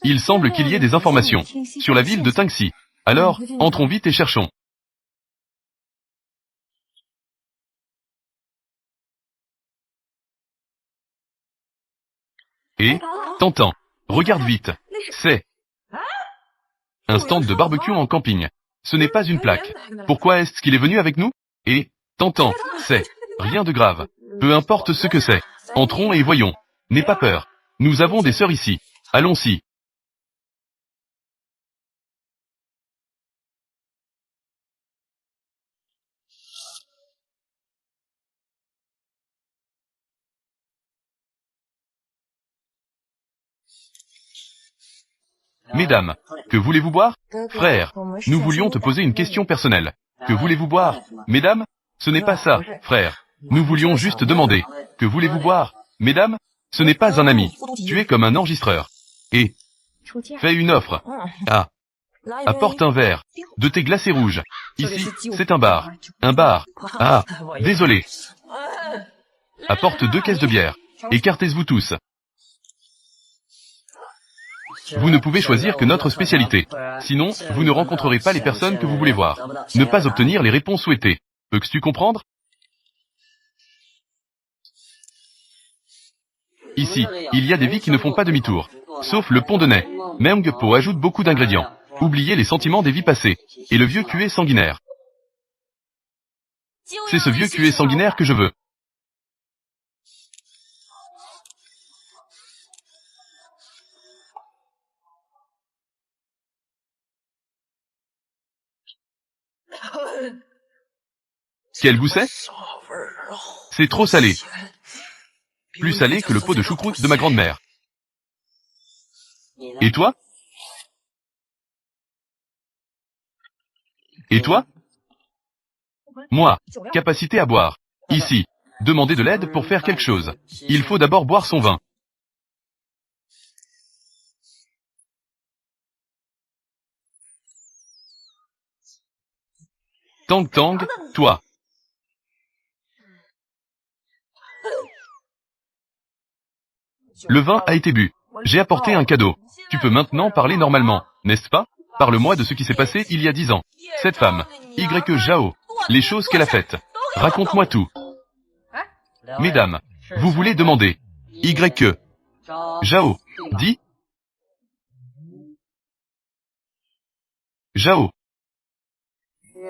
Il semble qu'il y ait des informations sur la ville de Tangxi. Alors, entrons vite et cherchons. Et, Tantan, regarde vite. C'est un stand de barbecue en camping. Ce n'est pas une plaque. Pourquoi est-ce qu'il est venu avec nous? Et, Tantan, c'est rien de grave. Peu importe ce que c'est. Entrons et voyons. N'aie pas peur. Nous avons des sœurs ici. Allons-y. Mesdames, que voulez-vous boire? Frère, nous voulions te poser une question personnelle. Que voulez-vous boire? Mesdames? Ce n'est pas ça, frère. Nous voulions juste demander. Que voulez-vous boire? Mesdames? Ce n'est pas un ami. Tu es comme un enregistreur. Et fais une offre. Ah. Apporte un verre. De thé glacé rouge. Ici, c'est un bar. Un bar. Ah. Désolé. Apporte 2 caisses de bière. Écartez-vous tous. Vous ne pouvez choisir que notre spécialité. Sinon, vous ne rencontrerez pas les personnes que vous voulez voir. Ne pas obtenir les réponses souhaitées. Peux-tu comprendre? Ici, il y a des vies qui ne font pas demi-tour. Sauf le pont de nez. Meung Po ajoute beaucoup d'ingrédients. Oubliez les sentiments des vies passées. Et le vieux QE sanguinaire. C'est ce vieux QE sanguinaire que je veux. Quel goût c'est? C'est trop salé. Plus salé que le pot de choucroute de ma grand-mère. Et toi? Et toi? Moi, capacité à boire. Ici, demander de l'aide pour faire quelque chose. Il faut d'abord boire son vin. Tang Tang, toi. Le vin a été bu. J'ai apporté un cadeau. Tu peux maintenant parler normalement, n'est-ce pas? Parle-moi de ce qui s'est passé il y a 10 ans. Cette femme, Y. Zhao, les choses qu'elle a faites. Raconte-moi tout. Mesdames, vous voulez demander. Y. Zhao, dit. Zhao.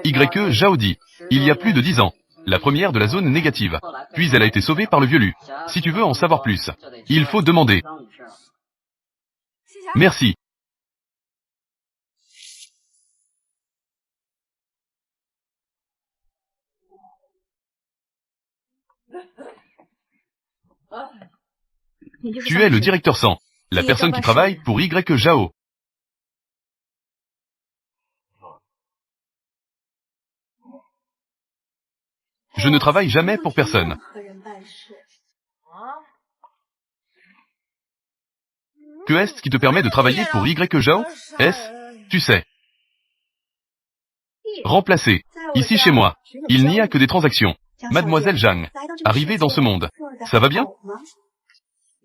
Y. Zhao dit. Il y a plus de 10 ans. La première de la zone négative. Puis elle a été sauvée par le vieux Lu. Si tu veux en savoir plus, il faut demander. Merci. Tu es le directeur 100. La personne qui travaille pour Y. Zhao. Je ne travaille jamais pour personne. Que est-ce qui te permet de travailler pour Y. Zhao? Est-ce, tu sais, remplacer. Ici chez moi, il n'y a que des transactions. Mademoiselle Zhang, arrivée dans ce monde. Ça va bien?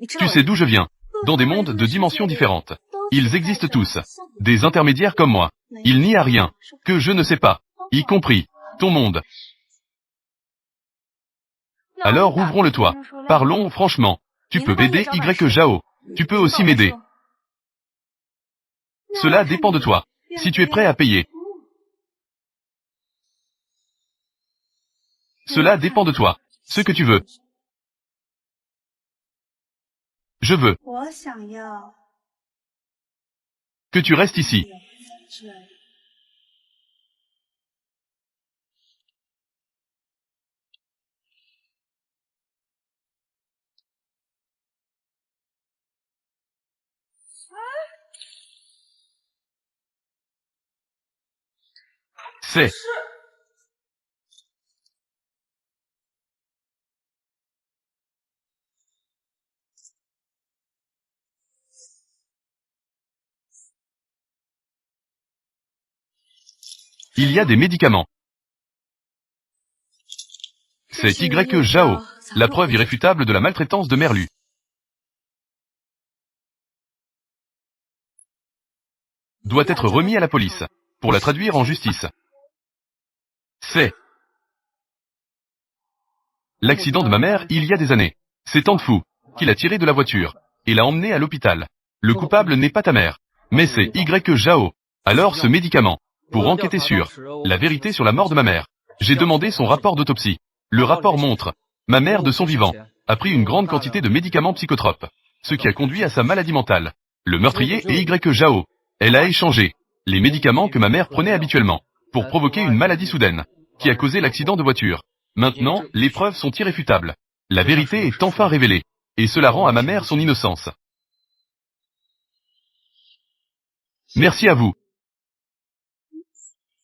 Tu sais d'où je viens. Dans des mondes de dimensions différentes. Ils existent tous. Des intermédiaires comme moi. Il n'y a rien que je ne sais pas. Y compris ton monde. Alors ouvrons le toit. Parlons franchement. Tu peux aider Y. Zhao. Tu peux aussi m'aider. Cela dépend de toi. Si tu es prêt à payer. Cela dépend de toi. Ce que tu veux. Je veux que tu restes ici. C'est. Il y a des médicaments. C'est Y. Zhao, la preuve irréfutable de la maltraitance de Merlu. doit être remis à la police, pour la traduire en justice. C'est l'accident de ma mère il y a des années. C'est Tante Fou qui l'a tiré de la voiture et l'a emmené à l'hôpital. Le coupable n'est pas ta mère, mais c'est Y. Zhao. Alors ce médicament, pour enquêter sur la vérité sur la mort de ma mère, j'ai demandé son rapport d'autopsie. Le rapport montre, ma mère de son vivant, a pris une grande quantité de médicaments psychotropes, ce qui a conduit à sa maladie mentale. Le meurtrier est Y. Zhao. Elle a échangé les médicaments que ma mère prenait habituellement, pour provoquer une maladie soudaine, qui a causé l'accident de voiture. Maintenant, les preuves sont irréfutables. La vérité est enfin révélée, et cela rend à ma mère son innocence. Merci à vous.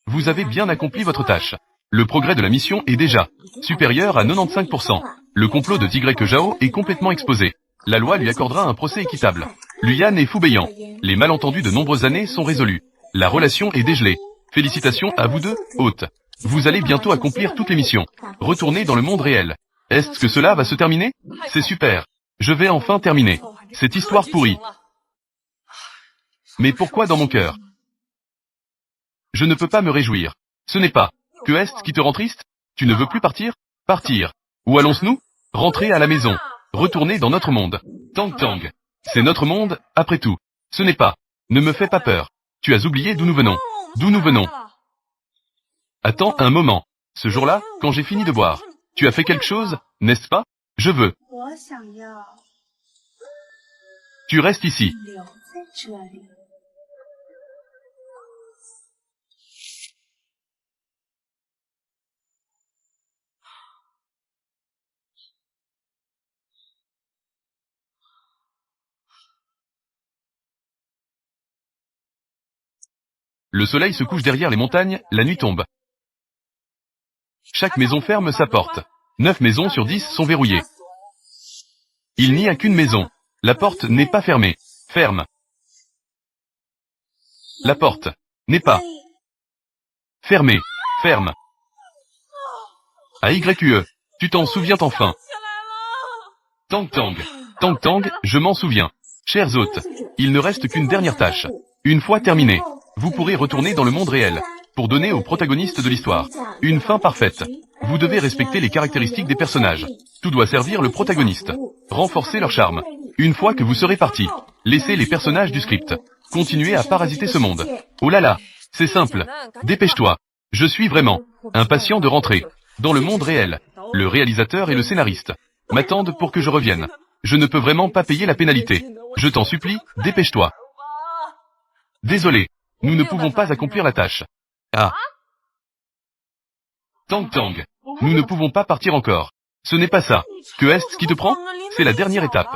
Vous avez bien accompli votre tâche. Le progrès de la mission est déjà supérieur à 95%. Le complot de Y. Zhao est complètement exposé. La loi lui accordera un procès équitable. Luyan et Fubeiyan. Les malentendus de nombreuses années sont résolus. La relation est dégelée. Félicitations à vous deux, hôtes. Vous allez bientôt accomplir toutes les missions. Retournez dans le monde réel. Est-ce que cela va se terminer? C'est super. Je vais enfin terminer cette histoire pourrie. Mais pourquoi dans mon cœur? Je ne peux pas me réjouir. Ce n'est pas que est-ce qui te rend triste? Tu ne veux plus partir? Partir. Où allons-nous? Rentrer à la maison. Retourner dans notre monde. Tang Tang. C'est notre monde, après tout. Ce n'est pas. Ne me fais pas peur. Tu as oublié d'où nous venons. D'où nous venons. Attends un moment. Ce jour-là, quand j'ai fini de boire, tu as fait quelque chose, n'est-ce pas? Je veux. Tu restes ici. Le soleil se couche derrière les montagnes, la nuit tombe. Chaque maison ferme sa porte. 9 maisons sur 10 sont verrouillées. Il n'y a qu'une maison. La porte n'est pas fermée. Ferme. La porte n'est pas fermée. Ferme. À YQE. Tu t'en souviens enfin. Tang Tang. Tang Tang, je m'en souviens. Chers hôtes, il ne reste qu'une dernière tâche. Une fois terminée, vous pourrez retourner dans le monde réel, pour donner aux protagonistes de l'histoire une fin parfaite. Vous devez respecter les caractéristiques des personnages. Tout doit servir le protagoniste. Renforcer leur charme. Une fois que vous serez parti, laissez les personnages du script continuer à parasiter ce monde. Oh là là, c'est simple. Dépêche-toi. Je suis vraiment impatient de rentrer dans le monde réel. Le réalisateur et le scénariste m'attendent pour que je revienne. Je ne peux vraiment pas payer la pénalité. Je t'en supplie, dépêche-toi. Désolé, nous ne pouvons pas accomplir la tâche. Ah. Tang Tang, nous ne pouvons pas partir encore. Ce n'est pas ça. Que est-ce qui te prend? C'est la dernière étape.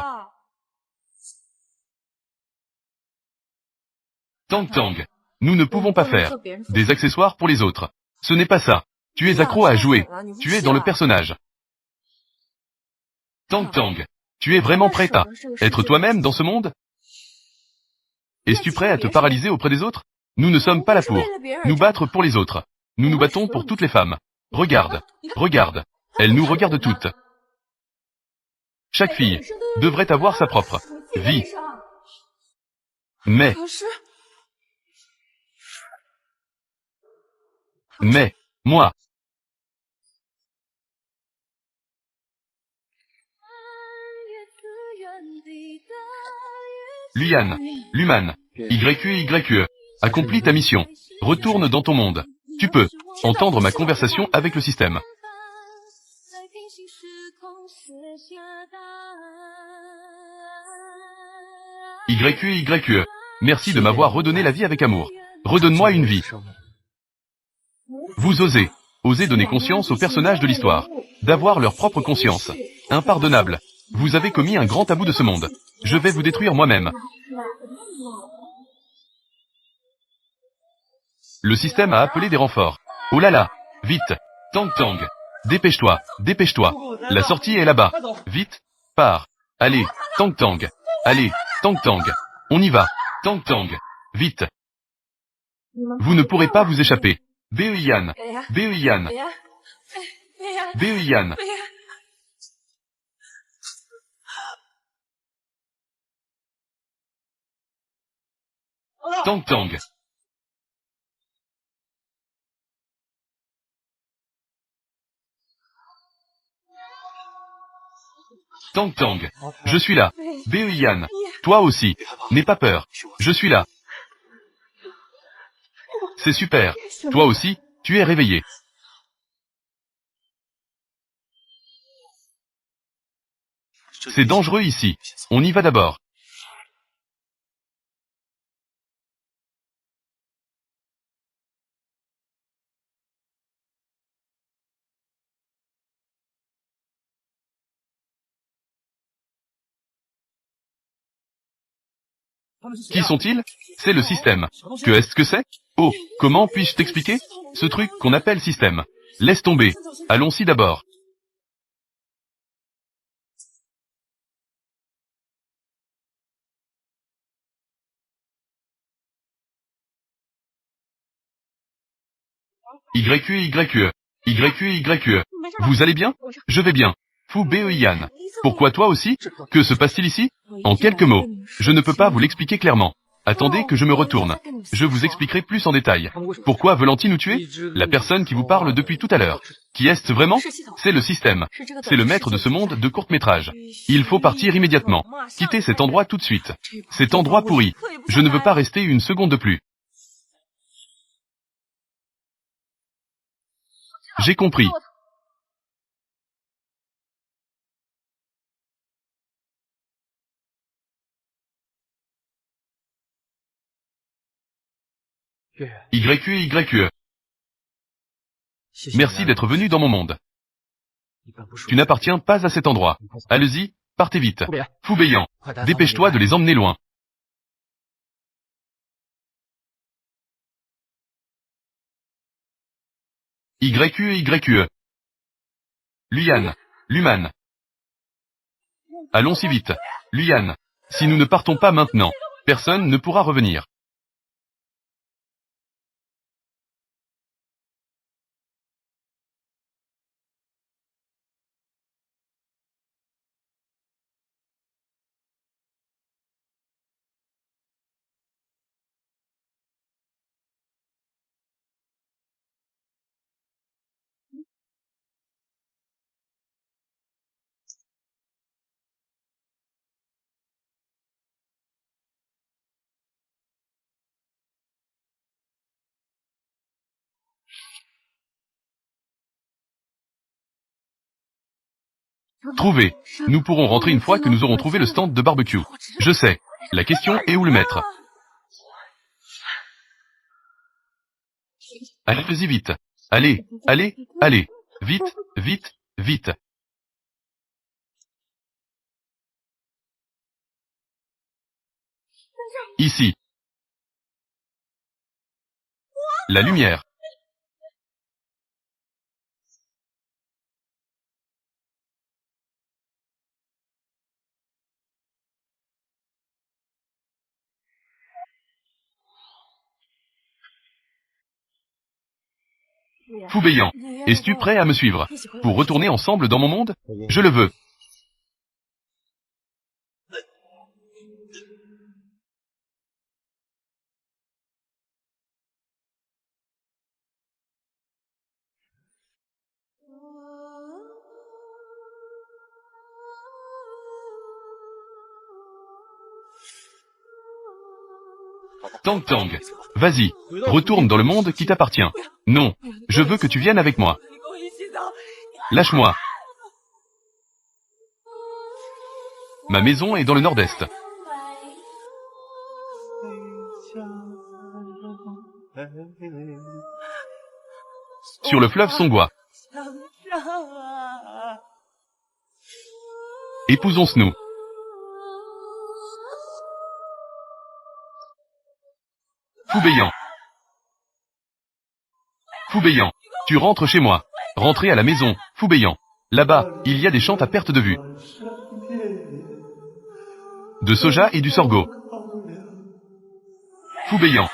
Tang Tang, nous ne pouvons pas faire des accessoires pour les autres. Ce n'est pas ça. Tu es accro à jouer. Tu es dans le personnage. Tang Tang, tu es vraiment prêt à être toi-même dans ce monde? Es-tu prêt à te paralyser auprès des autres? Nous ne sommes pas là pour nous battre pour les autres. Nous nous battons pour toutes les femmes. Regarde, regarde. Elles nous regardent toutes. Chaque fille devrait avoir sa propre vie. Mais, moi, Luyan, Luman, YQE, accomplis ta mission. Retourne dans ton monde. Tu peux entendre ma conversation avec le système. YQE, merci de m'avoir redonné la vie avec amour. Redonne-moi une vie. Vous osez donner conscience aux personnages de l'histoire, d'avoir leur propre conscience. Impardonnable. Vous avez commis un grand tabou de ce monde. Je vais vous détruire moi-même. Le système a appelé des renforts. Oh là là, vite, Tang Tang, dépêche-toi, dépêche-toi. La sortie est là-bas. Vite, pars. Allez, Tang Tang. Allez, Tang Tang. On y va. Tang Tang. Vite. Vous ne pourrez pas vous échapper. Beiyan. Beiyan. Beiyan. Tang Tang. Tang Tang. Je suis là. Be Yan. Toi aussi. N'aie pas peur. Je suis là. C'est super. Toi aussi, tu es réveillé. C'est dangereux ici. On y va d'abord. Qui sont-ils? C'est le système. Que est-ce que c'est? Oh, comment puis-je t'expliquer? Ce truc qu'on appelle système. Laisse tomber. Allons-y d'abord. YQE. YQE. Vous allez bien? Je vais bien. Fou Yan. Pourquoi toi aussi? Que se passe-t-il ici? En quelques mots. Je ne peux pas vous l'expliquer clairement. Attendez que je me retourne. Je vous expliquerai plus en détail. Pourquoi veulent-ils nous tuer? La personne qui vous parle depuis tout à l'heure. Qui est-ce vraiment? C'est le système. C'est le maître de ce monde de court-métrage. Il faut partir immédiatement. Quitter cet endroit tout de suite. Cet endroit pourri. Je ne veux pas rester une seconde de plus. J'ai compris. YQE. Merci d'être venu dans mon monde. Tu n'appartiens pas à cet endroit. Allez-y, partez vite. Foubéant. Dépêche-toi de les emmener loin. YQE. Luyan. Luman. Allons si vite. Luyan. Si nous ne partons pas maintenant, personne ne pourra revenir. Trouver. Nous pourrons rentrer une fois que nous aurons trouvé le stand de barbecue. Je sais. La question est où le mettre. Allez-y vite. Allez, allez, allez. Vite, vite, vite. Ici. La lumière. Foubéant. Es-tu prêt à me suivre? Pour retourner ensemble dans mon monde? Je le veux. Tang Tang. Vas-y. Retourne dans le monde qui t'appartient. Non. Je veux que tu viennes avec moi. Lâche-moi. Ma maison est dans le nord-est. Sur le fleuve Songwa. Épousons-nous. Foubéant. Foubéant. Tu rentres chez moi. Rentrez à la maison, Foubéant. Là-bas, il y a des champs à perte de vue. De soja et du sorgho. Foubéant.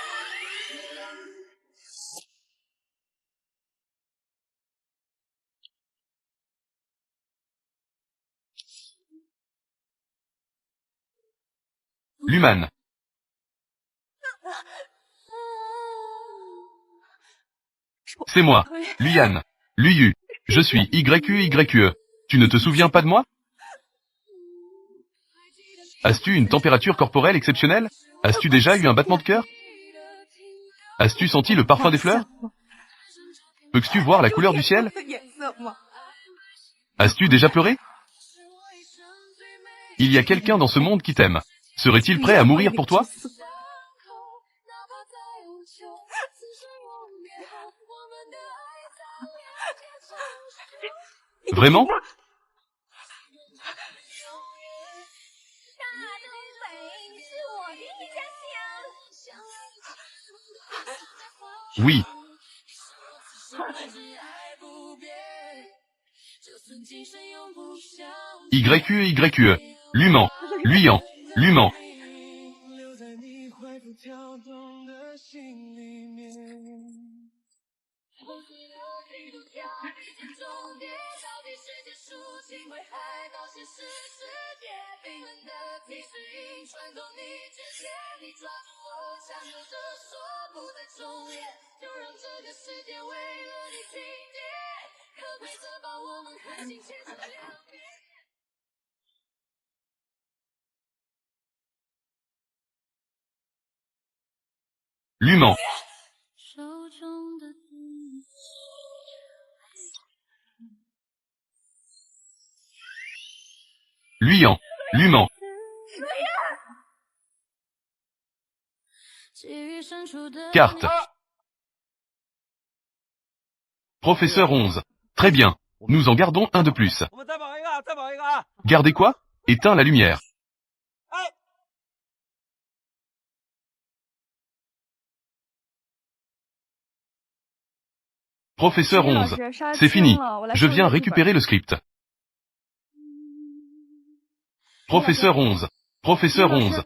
Luman. C'est moi, Luyan. Luyu. Je suis YQE. Tu ne te souviens pas de moi? As-tu une température corporelle exceptionnelle? As-tu déjà eu un battement de cœur? As-tu senti le parfum des fleurs? Peux-tu voir la couleur du ciel? As-tu déjà pleuré? Il y a quelqu'un dans ce monde qui t'aime. Serait-il prêt à mourir pour toi? Vraiment? Oui. YQE. L'humain. Luyant. L'humain. L'humain. Luyant. L'humain. Carte. Professeur 11. Très bien. Nous en gardons un de plus. Gardez quoi? Éteins la lumière. Professeur 11. C'est fini. Je viens récupérer le script. Professeur 11. Professeur 11.